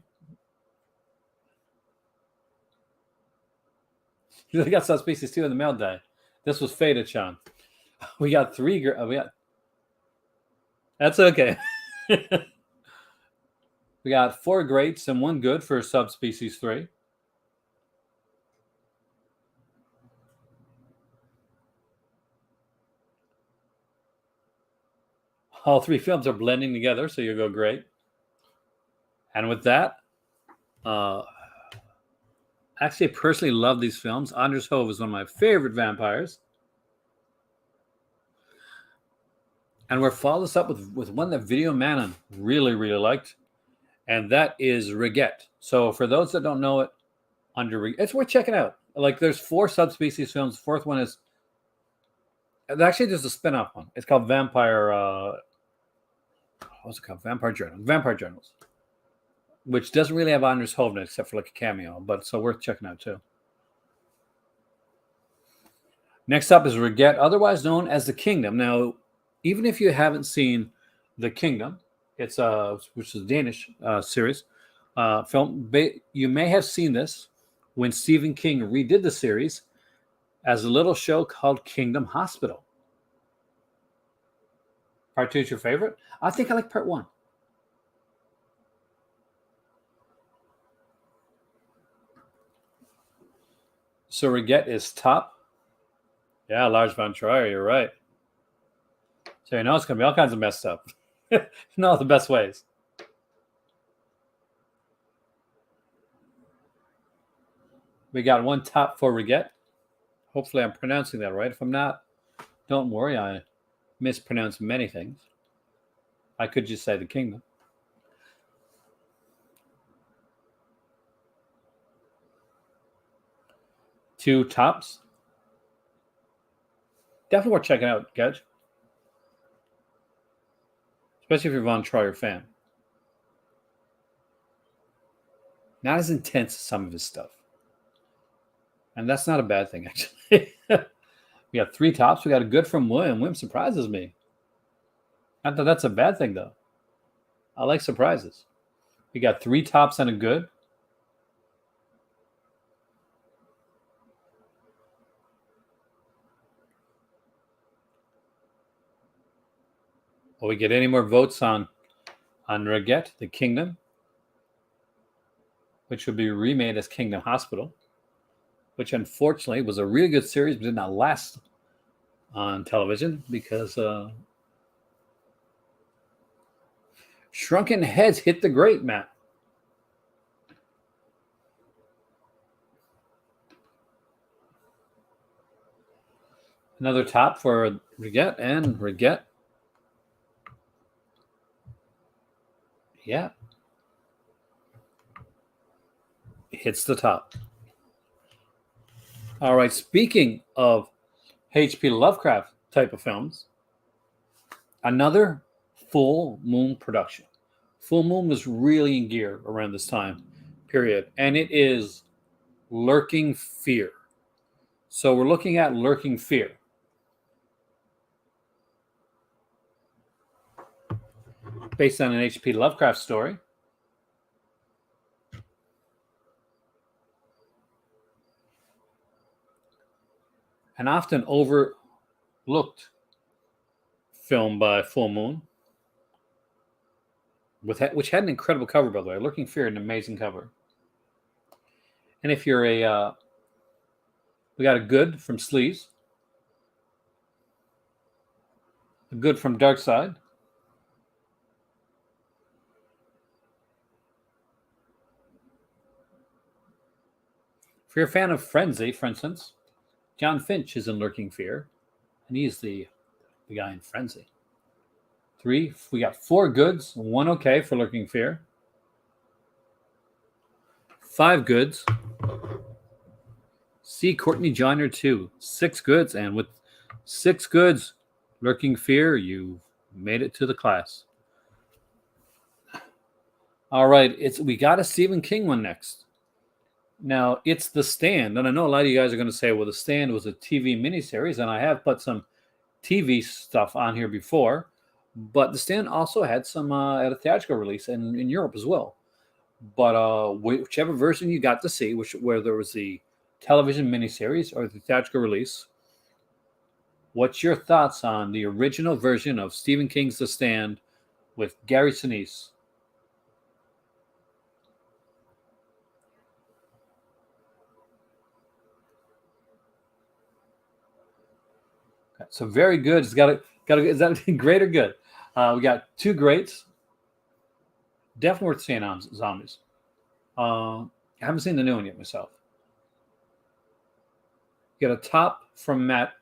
You got Subspecies 2 in the mail day. This was faded, Sean. We got three. That's okay. We got 4 greats and 1 good for Subspecies 3. All 3 films are blending together, so you'll go great. And with that, actually, I personally love these films. Anders Hove is one of my favorite vampires. And we're following this up with one that Video Manon really, really liked. And that is Regret. So for those that don't know it, it's worth checking out. Like, there's 4 Subspecies films. The 4th one is... Actually, there's a spin-off one. It's called Vampire... what's it called? Vampire Journals. Which doesn't really have Anders Hove in it, except for like a cameo. But so worth checking out, too. Next up is Regret, otherwise known as The Kingdom. Now, even if you haven't seen The Kingdom, it's which is a Danish series film, you may have seen this when Stephen King redid the series as a little show called Kingdom Hospital. Part 2 is your favorite? I think I like part 1. So Regret is top. Yeah, Lars von Trier, you're right. So you know it's going to be all kinds of messed up. In all the best ways. We got 1 top for Regret. Hopefully I'm pronouncing that right. If I'm not, don't worry. I mispronounce many things. I could just say The Kingdom. Two tops. Definitely worth checking out, Gedge. Especially if you're a Von Trier fan. Not as intense as some of his stuff. And that's not a bad thing, actually. We got 3 tops. We got a good from William. William surprises me. Not that that's a bad thing, though. I like surprises. We got 3 tops and a good. Will we get any more votes on Regret, The Kingdom, which would be remade as Kingdom Hospital, which unfortunately was a really good series, but did not last on television because Shrunken Heads hit the grate, Matt. Another top for Regret and Regret. Yeah. Hits the top. All right. Speaking of H.P. Lovecraft type of films, another Full Moon production. Full Moon was really in gear around this time period, and it is Lurking Fear. So we're looking at Lurking Fear. Based on an H.P. Lovecraft story. An often overlooked film by Full Moon, which had an incredible cover, by the way. Lurking Fear, an amazing cover. And if you're we got a good from Sleaze, a good from Dark Side, if you're a fan of Frenzy, for instance, John Finch is in Lurking Fear, and he's the guy in Frenzy. We got 4 goods, 1 okay for Lurking Fear. 5 goods. See Courtney Joyner 2, 6 goods, and with 6 goods, Lurking Fear, you've made it to the class. All right, we got a Stephen King one next. Now, it's The Stand, and I know a lot of you guys are going to say, well, The Stand was a TV miniseries, and I have put some TV stuff on here before, but The Stand also had some at a theatrical release in Europe as well. But whichever version you got to see, whether it was the television miniseries or the theatrical release, what's your thoughts on the original version of Stephen King's The Stand with Gary Sinise. So very good. It's got a. Is that great or good? We got two greats. Definitely worth seeing on Zombies. I haven't seen the new one yet myself. Got a top from Matt.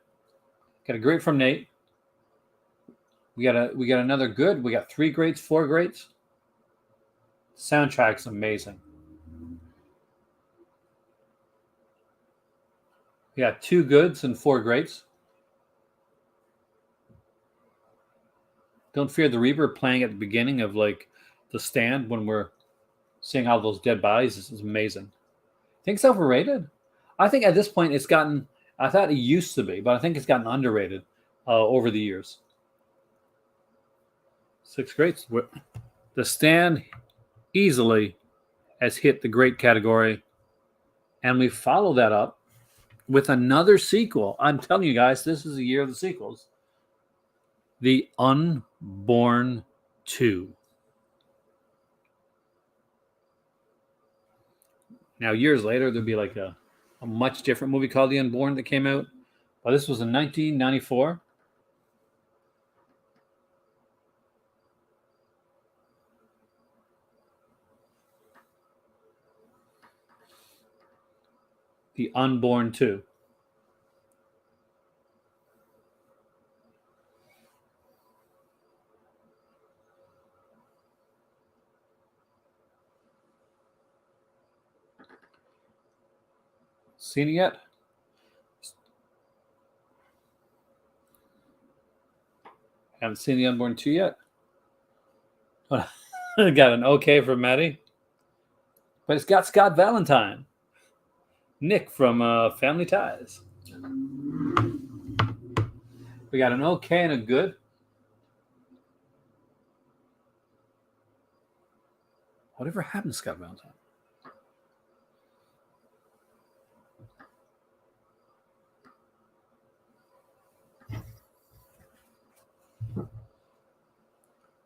Got a great from Nate. We got another good. We got 3 greats, 4 greats. Soundtrack's amazing. We got 2 goods and 4 greats. Don't Fear the Reaper playing at the beginning of like The Stand when we're seeing all those dead bodies. This is amazing. Think it's overrated? I think at this point it's gotten. I thought it used to be, but I think it's gotten underrated over the years. 6 greats. The Stand easily has hit the great category, and we follow that up with another sequel. I'm telling you guys, this is the year of the sequels. The Unborn 2. Now, years later, there'll be like a much different movie called The Unborn that came out. But this was in 1994. The Unborn 2. Seen it yet? Haven't seen The Unborn 2 yet. Got an okay from Maddie. But it's got Scott Valentine. Nick from Family Ties. We got an okay and a good. Whatever happened to Scott Valentine?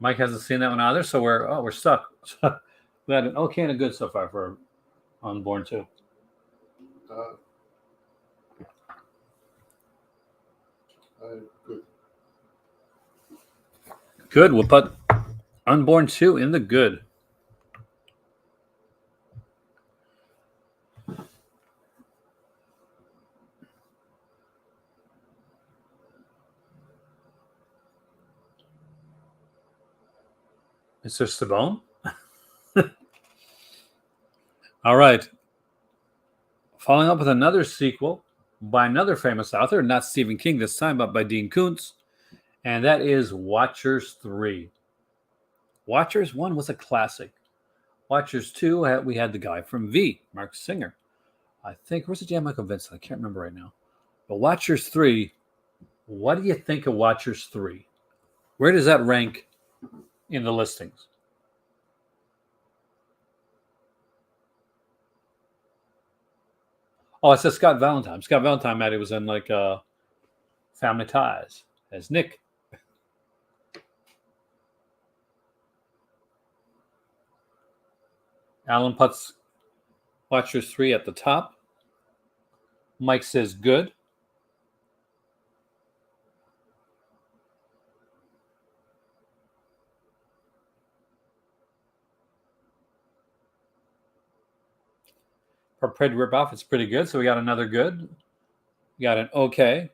Mike hasn't seen that one either, so we're stuck. We had an okay and a good so far for Unborn 2. Good. Good. We'll put Unborn 2 in the good. Mr. Stabone? All right. Following up with another sequel by another famous author, not Stephen King this time, but by Dean Koontz, and that is Watchers 3. Watchers 1 was a classic. Watchers 2, we had the guy from V, Mark Singer. I think, where's the Jan Michael Vincent? I can't remember right now. But Watchers 3, what do you think of Watchers 3? Where does that rank in the listings? Oh, it says Scott Valentine. Scott Valentine, Maddie, was in like Family Ties as Nick. Alan puts Watchers 3 at the top. Mike says good. For Pred Ripoff, it's pretty good. So we got another good. We got an okay.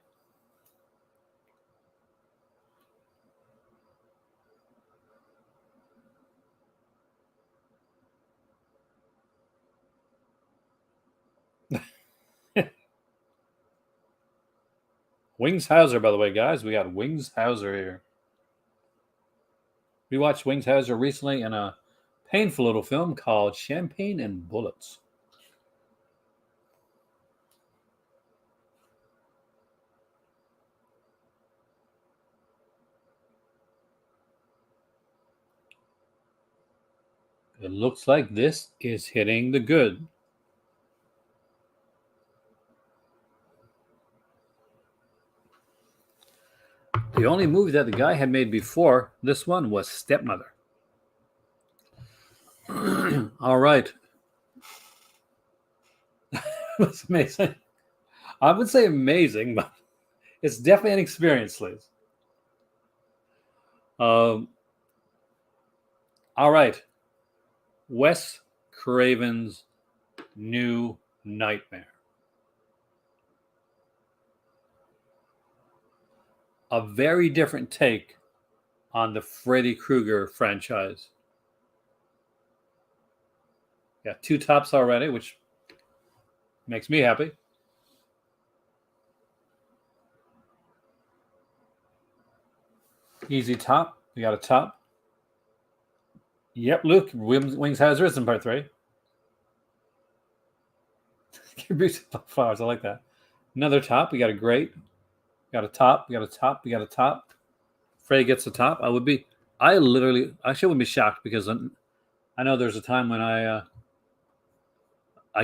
Wings Hauser, by the way, guys. We got Wings Hauser here. We watched Wings Hauser recently in a painful little film called Champagne and Bullets. It looks like this is hitting the good. The only movie that the guy had made before this one was Stepmother. All right. It's amazing. I would say amazing, but it's definitely an experience, Liz. All right. Wes Craven's New Nightmare. A very different take on the Freddy Krueger franchise. Got 2 tops already, which makes me happy. Easy top. We got a top. Yep, Luke. Wings has risen, part 3. Flowers. I like that. Another top. We got a great. We got a top. We got a top. We got a top. Frey gets a top. I wouldn't be shocked because I know there's a time when I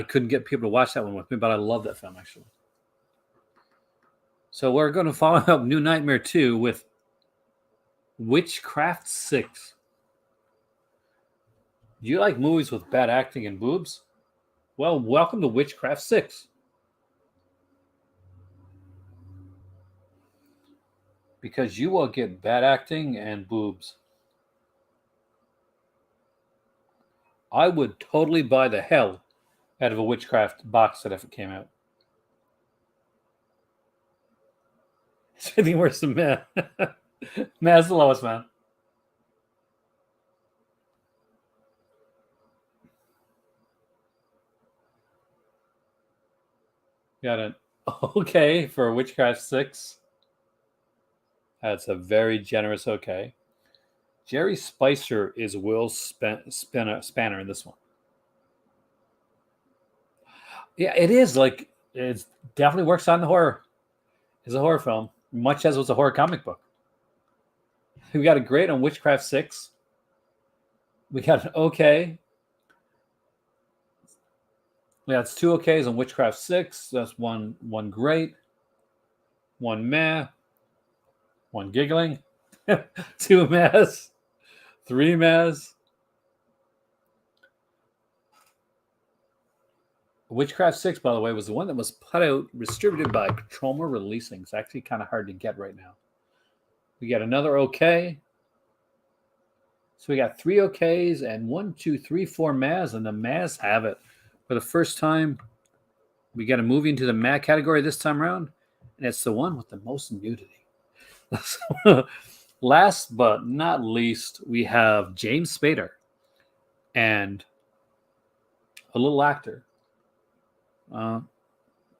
couldn't get people to watch that one with me, but I love that film actually. So we're going to follow up New Nightmare 2 with Witchcraft 6. Do you like movies with bad acting and boobs? Well, welcome to Witchcraft 6. Because you will get bad acting and boobs. I would totally buy the hell out of a Witchcraft box set if it came out. It's anything worse than Meh. Meh's the lowest, man. Got it. Okay for Witchcraft 6. That's a very generous okay. Jerry Spicer is Will Spanner in this one. Yeah, it is like it definitely works on the horror. It's a horror film, much as it was a horror comic book. We got a great on Witchcraft 6. We got an okay. Yeah, it's 2 okays on Witchcraft 6. That's one great, 1 meh, 1 giggling, 2 mehs, 3 mehs. Witchcraft 6, by the way, was the one that was put out, distributed by Troma Releasing. It's actually kind of hard to get right now. We got another okay. So we got 3 okays and 1, 2, 3, 4 mehs, and the mehs have it. For the first time, we got a movie into the meh category this time around, and it's the one with the most nudity. Last but not least, we have James Spader and a little actor,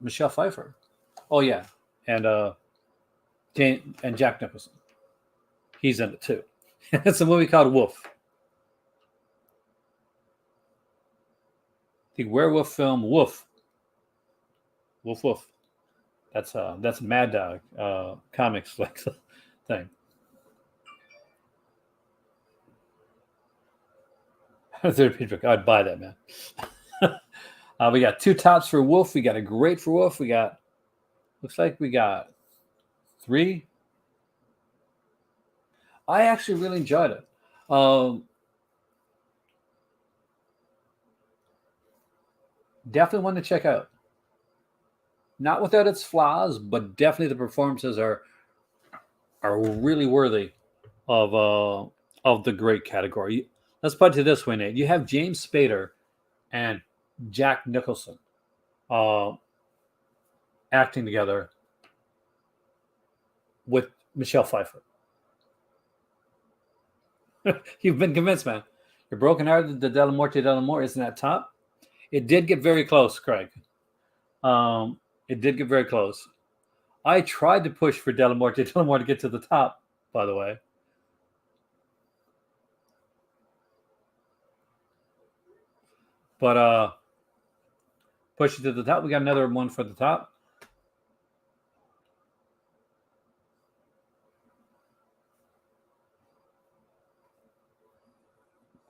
Michelle Pfeiffer. Oh yeah, and Jack Nicholson. He's in it too. It's a movie called Wolf. The werewolf film Wolf. Wolf Wolf. That's Mad Dog comics like thing. I'd buy that, man. We got 2 tops for Wolf. We got a great for Wolf. We got, looks like we got 3. I actually really enjoyed it. Definitely one to check out. Not without its flaws, but definitely the performances are really worthy of the great category. Let's put it this way, Nate. You have James Spader and Jack Nicholson acting together with Michelle Pfeiffer. You've been convinced, man. You're brokenhearted. The Della Morte isn't that top. It did get very close, Craig. It did get very close. I tried to push for Della Morte to get to the top, by the way. But push it to the top. We got another one for the top.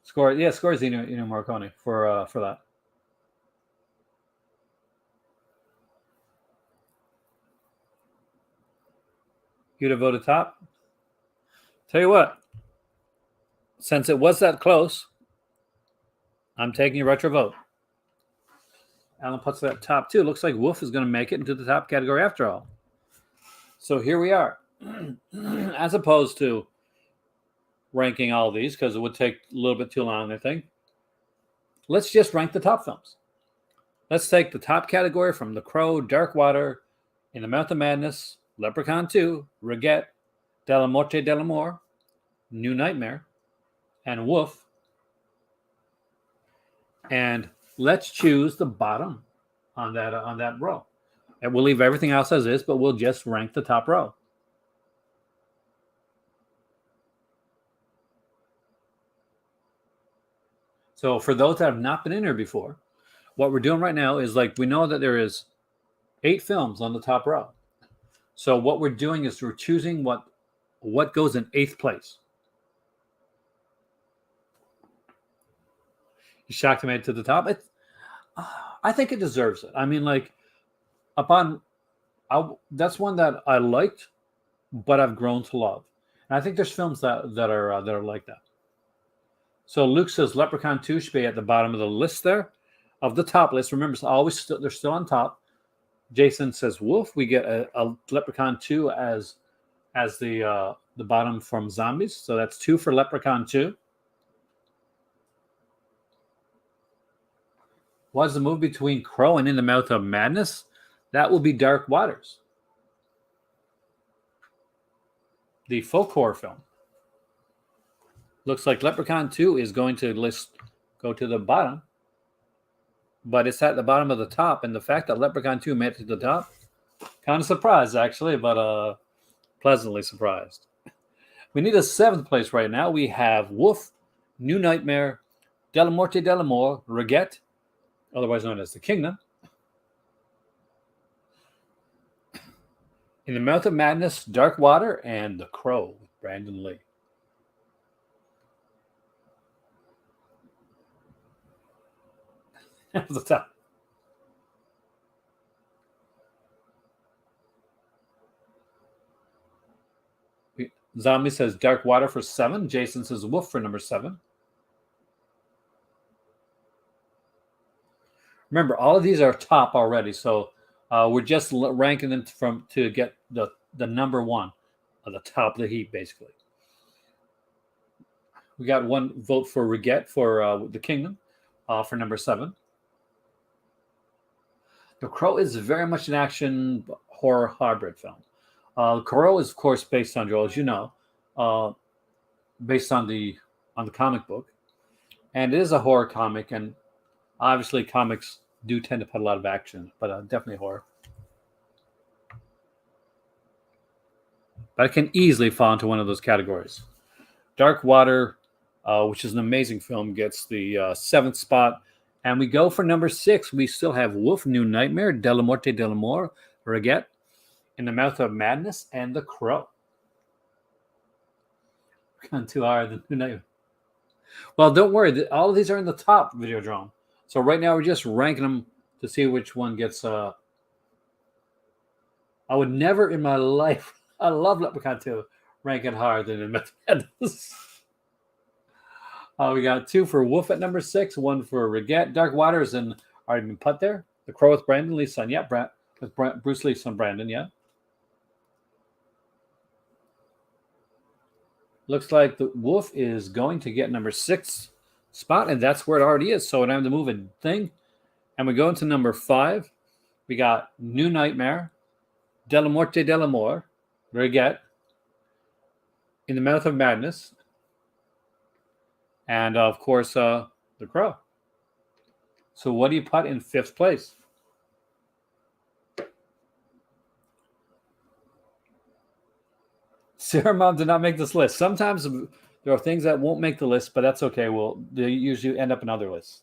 Score Ennio Morricone for that. You'd have voted top? Tell you what, since it was that close, I'm taking a retro vote. Alan puts that top two. Looks like Wolf is going to make it into the top category after all. So here we are. As opposed to ranking all these, because it would take a little bit too long, I think. Let's just rank the top films. Let's take the top category from The Crow, Dark Water, In the Mouth of Madness, Leprechaun 2, Regret, De la Morte de l'Amor, New Nightmare, and Wolf. And let's choose the bottom on that row. And we'll leave everything else as is, but we'll just rank the top row. So for those that have not been in here before, what we're doing right now is like we know that there is 8 films on the top row. So what we're doing is we're choosing what goes in 8th place. You shocked to make it to the top? I think it deserves it. I mean, like, that's one that I liked, but I've grown to love. And I think there's films that are like that. So Luke says Leprechaun 2 should be at the bottom of the list there, of the top list. Remember, they're still on top. Jason says Wolf. We get a Leprechaun 2 as the bottom from Zombies. So that's 2 for Leprechaun 2. What's the movie between Crow and In the Mouth of Madness? That will be Dark Waters, the folk horror film. Looks like Leprechaun 2 is going to go to the bottom, but it's at the bottom of the top. And the fact that Leprechaun 2 made it to the top, kind of surprised actually, but pleasantly surprised. We need a 7th place right now. We have Wolf, New Nightmare, De la Morte de l'Amor, Regret, otherwise known as The Kingdom, In the Mouth of Madness, Dark Water, and The Crow with Brandon Lee. At the top. Zombie says Dark Water for 7. Jason says Wolf for number 7. Remember, all of these are top already, so we're just ranking them to get the number 1 of the top of the heap, basically. We got 1 vote for Regret for The Kingdom for number 7. The Crow is very much an action horror hybrid film. The Crow is, of course, based on Joel, as you know, based on the comic book, and it is a horror comic. And obviously, comics do tend to put a lot of action, but definitely horror. But it can easily fall into one of those categories. Dark Water, which is an amazing film, gets the 7th spot. And we go for number 6. We still have Wolf, New Nightmare, De la Morte de l'Amor, Regret, In the Mouth of Madness, and The Crow. Gone too hard, the New Nightmare. Well, don't worry. All of these are in the top, Videodrome. So right now we're just ranking them to see which one gets... I would never in my life... I love Leprechaun 2. Rank it higher than in Mouth of Madness. We got 2 for Wolf at number 6, 1 for Regret. Dark Waters and already been put there. The Crow with Brandon Lee's son. Yeah, with Bruce Lee's son, Brandon. Yeah. Looks like the Wolf is going to get number 6 spot, and that's where it already is. So I don't have to move a thing. And we go into number 5. We got New Nightmare, De la Morte de l'Amor, Regret, In the Mouth of Madness, and of course, The Crow. So what do you put in 5th place? Sarah Mom did not make this list. Sometimes there are things that won't make the list, but that's okay. They usually end up in other lists.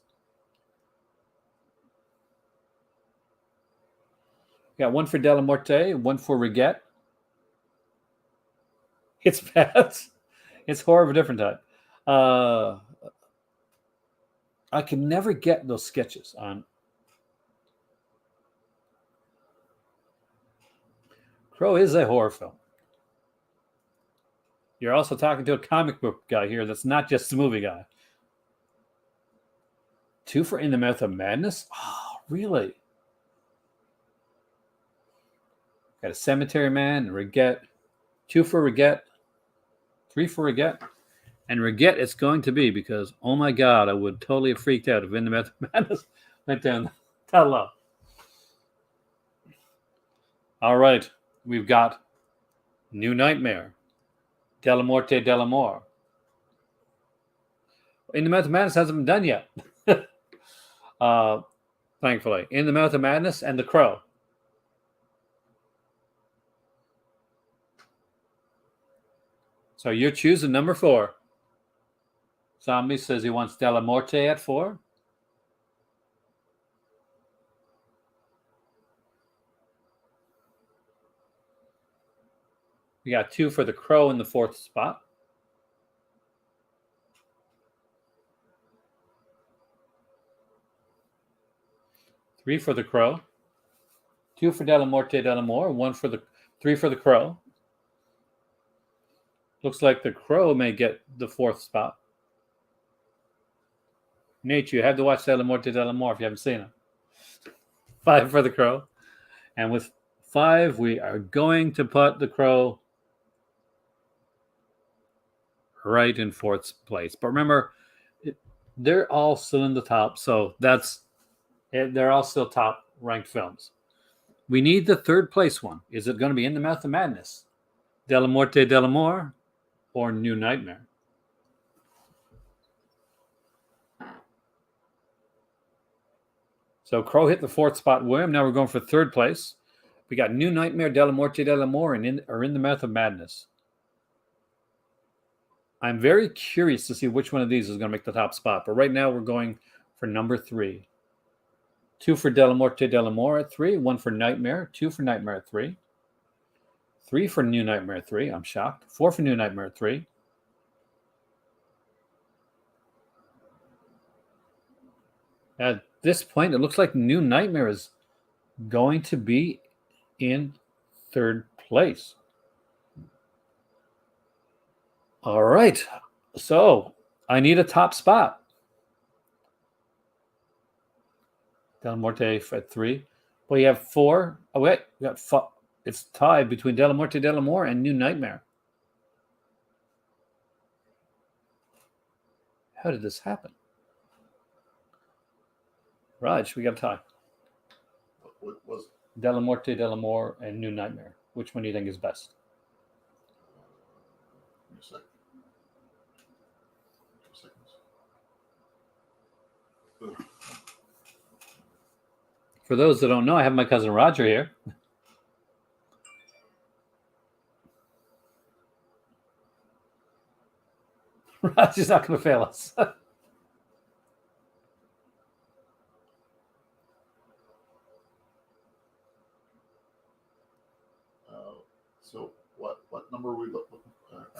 Got 1 for De la Morte, 1 for Regret. It's bad. It's horror of a different type. I can never get those sketches on. Crow is a horror film. You're also talking to a comic book guy here that's not just a movie guy. 2 for In the Mouth of Madness? Oh, really? Got a Cemetery Man, Regret. 2 for Regret. 3 for Regret. And Regret it's going to be because, oh my God, I would totally have freaked out if In the Mouth of Madness went down that low. All right. We've got New Nightmare. Della Morte Dell'Amore. In the Mouth of Madness hasn't been done yet. Thankfully. In the Mouth of Madness and The Crow. So you're choosing number 4. Zombie says he wants Della Morte at 4. We got 2 for The Crow in the 4th spot. Three for The Crow. 2 for Della Morte Dell'Amore. 3 for The Crow. Looks like The Crow may get the 4th spot. Nate, you have to watch Della Morte Dell'Amore if you haven't seen it. 5 for The Crow. And with 5, we are going to put The Crow right in 4th place. But remember, they're all still in the top, so they're all still top ranked films. We need the 3rd place one. Is it going to be In the Mouth of Madness, Della Morte Dell'Amore, or New Nightmare? So Crow hit the 4th spot. William, now we're going for 3rd place. We got New Nightmare, Della Morte Dell'Amore, and In the Mouth of Madness. I'm very curious to see which one of these is going to make the top spot. But right now we're going for number 3. 2 for Della Morte Dell'Amore at 3. 1 for Nightmare. 2 for Nightmare at 3. 3 for New Nightmare at 3. I'm shocked. 4 for New Nightmare at 3. At this point, it looks like New Nightmare is going to be in 3rd place. All right. So I need a top spot. Della Morte at 3. We have 4. Oh, wait. We got 5. It's tied between Della Morte Dell'Amore and New Nightmare. How did this happen? Raj, we got a tie. What was it? Della Morte Dell'Amore and New Nightmare. Which one do you think is best? Give me a second. 2 seconds. Ugh. For those that don't know, I have my cousin Roger here. Roger's not going to fail us. So what number are we looking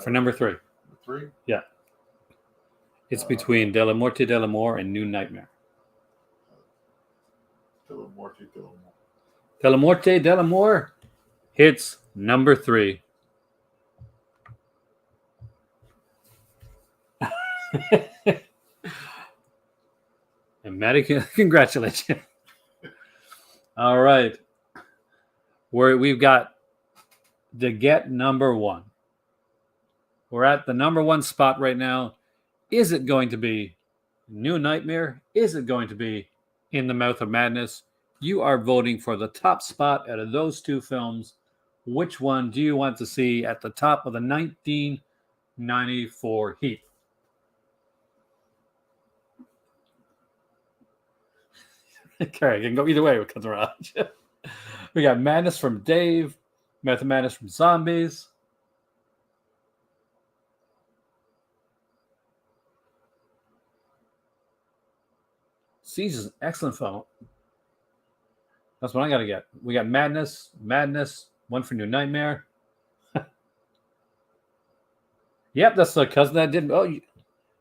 For number 3. Number 3? Yeah. It's between Della Morte Dell'Amore and New Nightmare. Della Morte Dell'Amore. Della Morte Dell'Amore hits number 3. And Maddie, congratulations. All right. We've got to get number 1. We're at the number 1 spot right now. Is it going to be New Nightmare? Is it going to be In the Mouth of Madness? You are voting for the top spot out of those 2 films. Which one do you want to see at the top of the 1994 heap? Okay, I can go either way with Raj. We got Madness from Dave, Mouth of Madness from Zombies. Siege is an excellent film. That's what I got to get. We got Madness, 1 for New Nightmare. Yep, that's the cousin that did. Oh,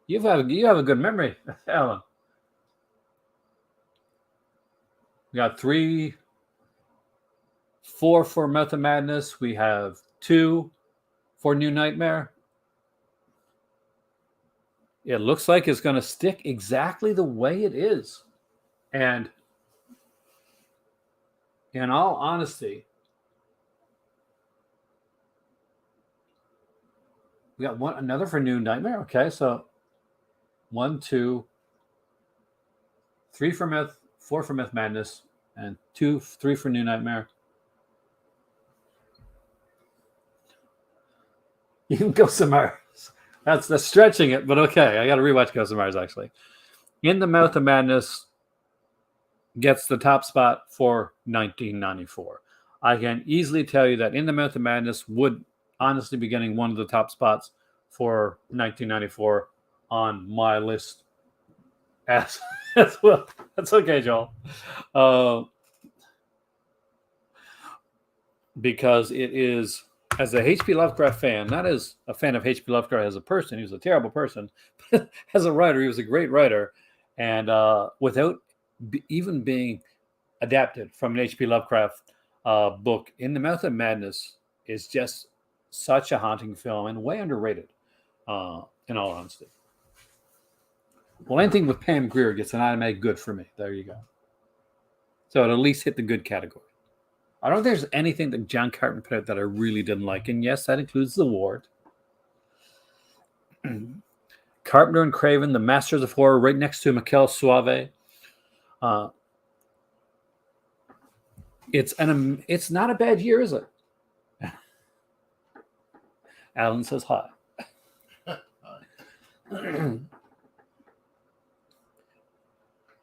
you have a good memory, Alan. We got 3, 4 for Mouth of Madness. We have 2 for New Nightmare. It looks like it's going to stick exactly the way it is. And in all honesty, we got another for New Nightmare. Okay, so 1, 2, 3 for Myth, 4 for Myth Madness, and 2, 3 for New Nightmare. Even Ghosts of Mars. That's stretching it, but okay. I got to rewatch Ghosts of Mars actually. In the Mouth of Madness gets the top spot for 1994. I can easily tell you that In the Mouth of Madness would honestly be getting one of the top spots for 1994 on my list as well. That's okay, Joel. Because it is, as a H.P. Lovecraft fan, not as a fan of H.P. Lovecraft as a person, he was a terrible person, but as a writer, he was a great writer. And without even being adapted from an H.P. Lovecraft book, In the Mouth of Madness is just such a haunting film and way underrated, in all honesty. Well, anything with Pam Grier gets an automatic good for me. There you go. So it at least hit the good category. I don't think there's anything that John Carpenter put out that I really didn't like. And yes, that includes The Ward. Carpenter and Craven, The Masters of Horror, right next to Mikel Suave. It's not a bad year, is it? Alan says hi.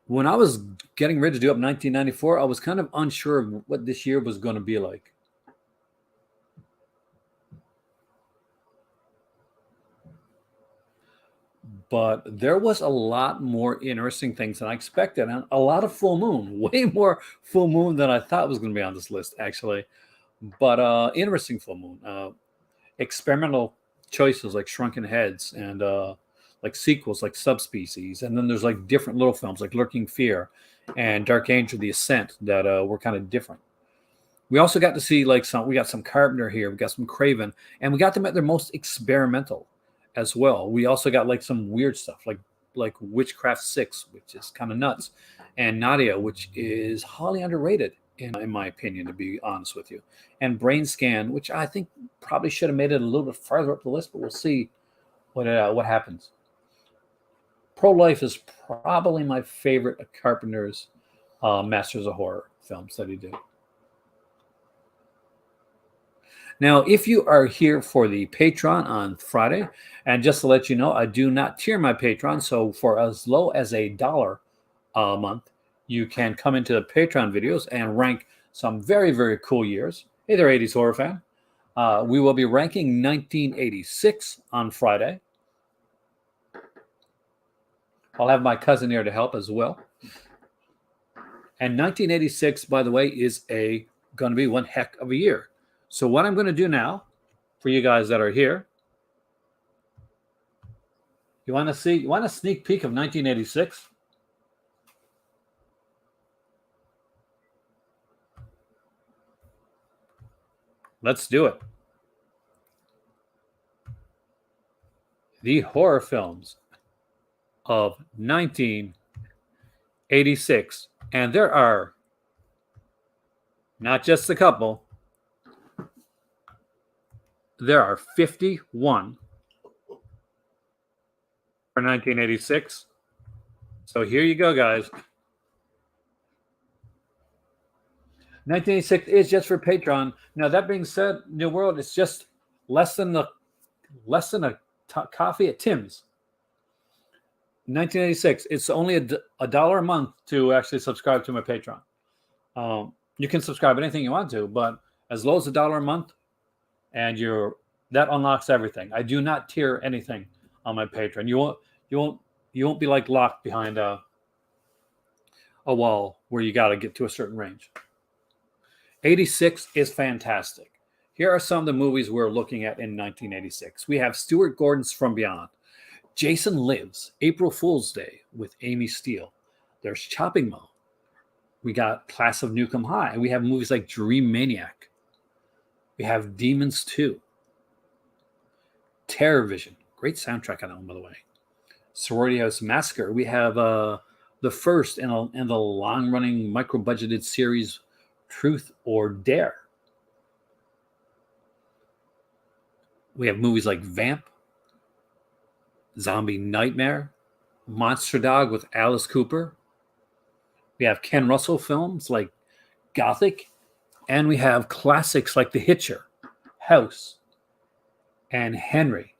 When I was getting ready to do up 1994, I was kind of unsure of what this year was going to be like. But there was a lot more interesting things than I expected, and a lot of full moon, way more full moon than I thought was going to be on this list, actually. But interesting full moon. Experimental choices like Shrunken Heads and like sequels like Subspecies, and then there's like different little films like Lurking Fear and Dark Angel: The Ascent that were kind of different. We also got to see we got some Carpenter here, we got some Craven, and we got them at their most experimental as well. We also got like some weird stuff like Witchcraft 6, which is kind of nuts, and Nadia, which is highly underrated in my opinion, to be honest with you, and Brain Scan, which I think probably should have made it a little bit farther up the list, but we'll see what happens. Pro-Life is probably my favorite of Carpenter's Masters of Horror films that he did. Now, if you are here for the Patreon on Friday, and just to let you know, I do not tier my Patreon, so for as low as $1 a month, you can come into the Patreon videos and rank some very, very cool years. Hey there, 80s horror fan. We will be ranking 1986 on Friday. I'll have my cousin here to help as well. And 1986, by the way, is going to be one heck of a year. So what I'm going to do now, for you guys that are here, you want a sneak peek of 1986? Let's do it. The horror films of 1986. And there are not just a couple. There are 51 for 1986. So here you go, guys. 1986 is just for Patreon. Now, that being said, New World, it's just less than a coffee at Tim's. 1986. It's only $1 a month to actually subscribe to my Patreon. You can subscribe anything you want to, but as low as $1 a month, and that unlocks everything. I do not tier anything on my Patreon. You won't be like locked behind a wall where you got to get to a certain range. 86 is fantastic. Here are some of the movies we're looking at in 1986. We have Stuart Gordon's From Beyond, Jason Lives, April Fool's Day with Amy Steele. There's Chopping Mall. We got Class of Newcomb High. We have movies like Dream Maniac. We have Demons 2. Terror Vision. Great soundtrack on that one, by the way. Sorority House Massacre. We have the first in the long-running micro-budgeted series, Truth or Dare. We have movies like Vamp, Zombie Nightmare, Monster Dog with Alice Cooper. We have Ken Russell films like Gothic, and we have classics like The Hitcher, House, and Henry,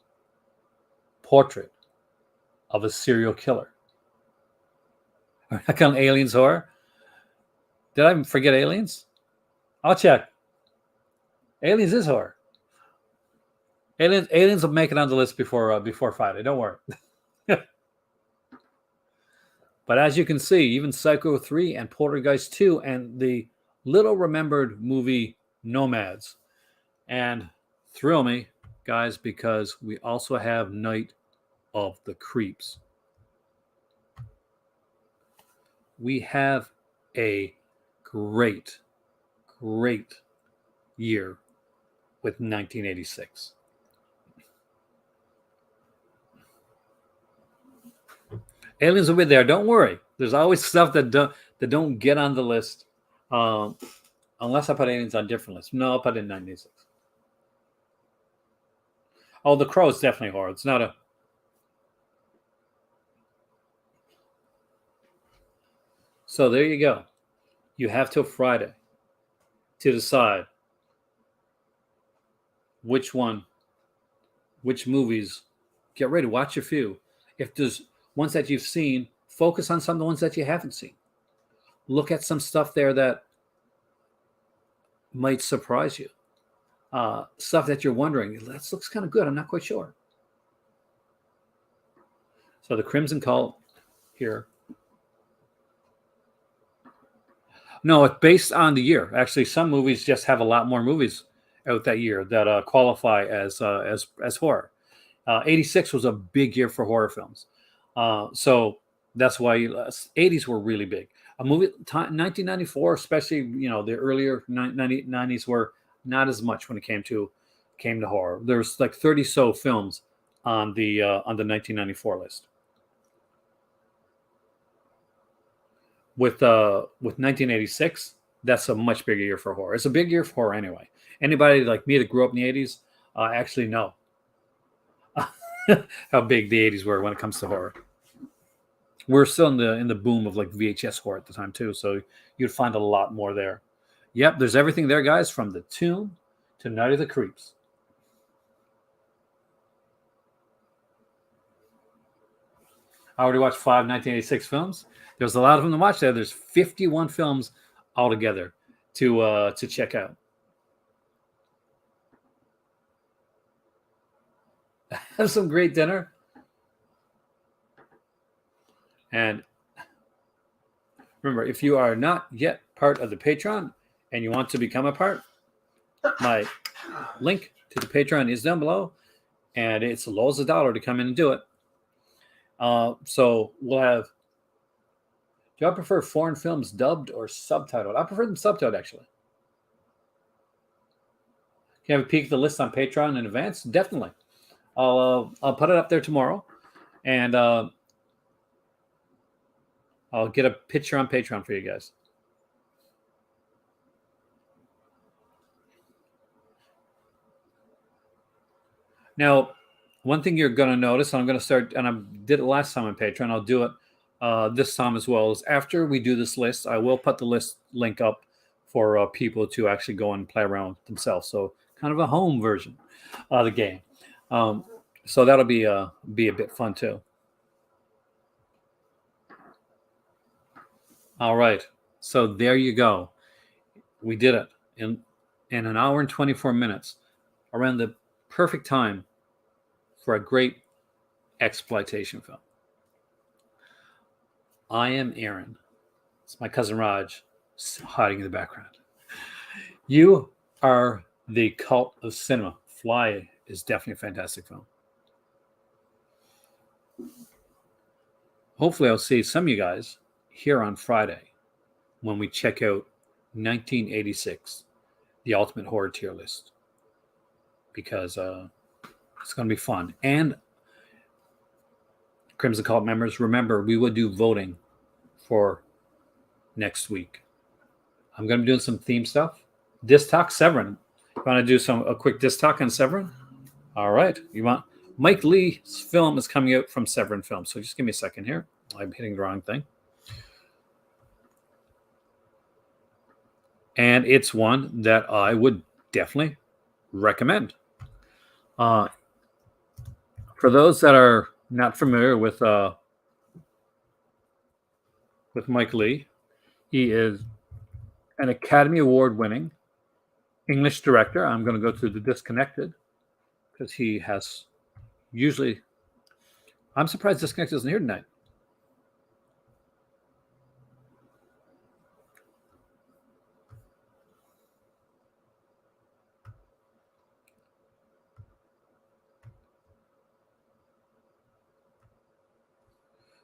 Portrait of a Serial Killer. Are we not on Aliens horror? Did I forget Aliens? I'll check. Aliens is horror. Aliens will make it on the list before Friday. Don't worry. But as you can see, even Psycho 3 and Poltergeist 2 and the little remembered movie Nomads. And thrill me, guys, because we also have Night of the Creeps. We have a great year with 1986. Aliens will be there. Don't worry. There's always stuff that don't get on the list, unless I put Aliens on different lists. No, I'll put it in 96. Oh, The Crow is definitely horror. It's not a. So there you go. You have till Friday to decide which movies. Get ready. Watch a few. If there's ones that you've seen, focus on some of the ones that you haven't seen. Look at some stuff there that might surprise you. Stuff that you're wondering, that looks kind of good. I'm not quite sure. So the Crimson Cult here. No, it's based on the year. Actually, some movies just have a lot more movies out that year that qualify as horror. 86 was a big year for horror films. So that's why 80s were really big. A movie 1994, especially the earlier 90s were not as much when it came to horror. There's like 30 so films on the 1994 list. With 1986, that's a much bigger year for horror. It's a big year for horror anyway. Anybody like me that grew up in the 80s actually know how big the 80s were when it comes to horror. We're still in the boom of like VHS horror at the time too, so you'd find a lot more there. Yep, there's everything there, guys, from The Tomb to Night of the Creeps. I already watched 5 1986 films. There's a lot of them to watch there. There's 51 films altogether to check out. Have some great dinner. And remember, if you are not yet part of the Patreon and you want to become a part, my link to the Patreon is down below, and it's low as $1 to come in and do it. So we'll have. Do I prefer foreign films dubbed or subtitled? I prefer them subtitled, actually. Can you have a peek at the list on Patreon in advance? Definitely. I'll put it up there tomorrow, and I'll get a picture on Patreon for you guys. Now, one thing you're going to notice, I'm going to start, and I did it last time on Patreon, I'll do it this time as well, is after we do this list, I will put the list link up for people to actually go and play around themselves. So kind of a home version of the game. So that'll be a bit fun too. All right. So there you go. We did it in an hour and 24 minutes, around the perfect time for a great exploitation film. I am Aaron. It's my cousin Raj hiding in the background. You are the Cult of Cinema. Fly is definitely a fantastic film. Hopefully I'll see some of you guys here on Friday when we check out 1986, the Ultimate Horror Tier List, because it's going to be fun. And Crimson Cult members, remember, we would do voting for next week. I'm going to be doing some theme stuff. Disc talk, Severin. You want to do a quick disc talk on Severin? All right. You want Mike Lee's film is coming out from Severin Films. So just give me a second here. I'm hitting the wrong thing. And it's one that I would definitely recommend. For those that are not familiar with Mike Lee, he is an Academy Award-winning English director. I'm going to go through the Disconnected because he has usually. I'm surprised Disconnected isn't here tonight.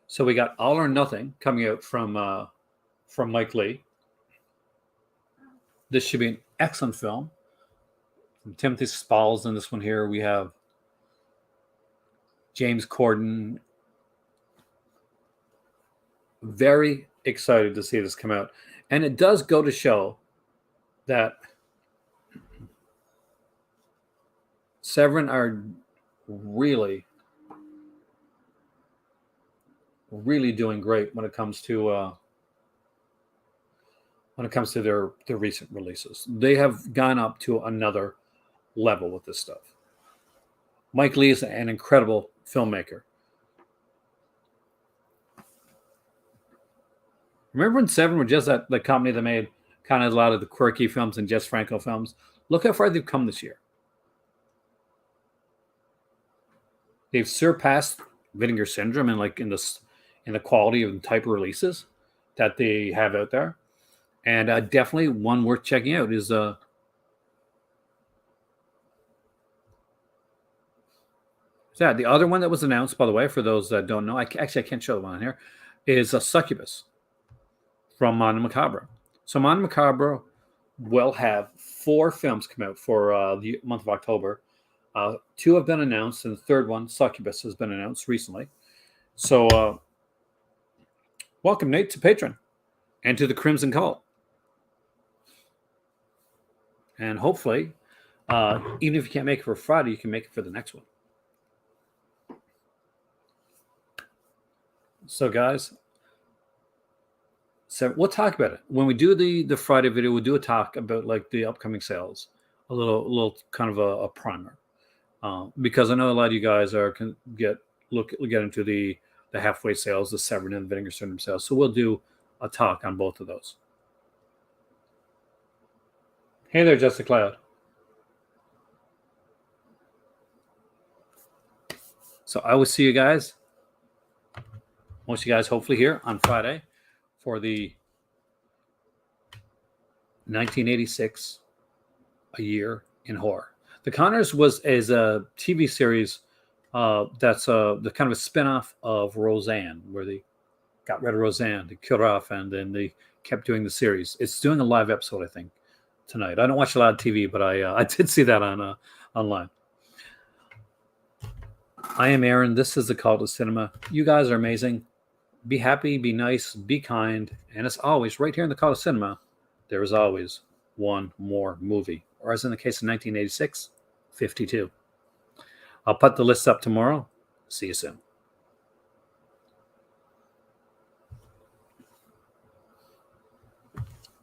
So we got All or Nothing coming out from Mike Lee. This should be an excellent film. Timothy Spall's in this one here. We have James Corden. Very excited to see this come out. And it does go to show that Severin are really doing great when it comes to their recent releases. They have gone up to another level with this stuff. Mike Lee is an incredible filmmaker. Remember when Severin were just the company that made kind of a lot of the quirky films and Jess Franco films? Look how far they've come this year. They've surpassed Vinegar Syndrome in the quality of the type of releases that they have out there. And definitely one worth checking out is the other one that was announced, by the way, for those that don't know. I can't show the one on here. Is Succubus from Mondo Macabro. So Mondo Macabro will have 4 films come out for the month of October. 2 have been announced, and the third one, Succubus, has been announced recently. So welcome, Nate, to Patreon and to the Crimson Cult. And hopefully, even if you can't make it for Friday, you can make it for the next one. So, guys, we'll talk about it. When we do the Friday video, we'll do a talk about the upcoming sales, a little kind of a primer. Because I know a lot of you guys get into the halfway sales, the Severin and Vinegar Syndrome sales. So we'll do a talk on both of those. Hey there, Jessica Cloud. So I will see you guys, most of you guys, hopefully here on Friday for the 1986 A Year in Horror. The Conners is a TV series that's the kind of a spinoff of Roseanne, where they got rid of Roseanne, they killed her off, and then they kept doing the series. It's doing a live episode, I think, tonight. I don't watch a lot of TV, but I did see that on online. I am Aaron. This is the Cult of Cinema. You guys are amazing. Be happy, be nice, be kind, and as always, right here in the Cult of Cinema, there is always one more movie. Or as in the case of 1986, 52. I'll put the list up tomorrow. See you soon.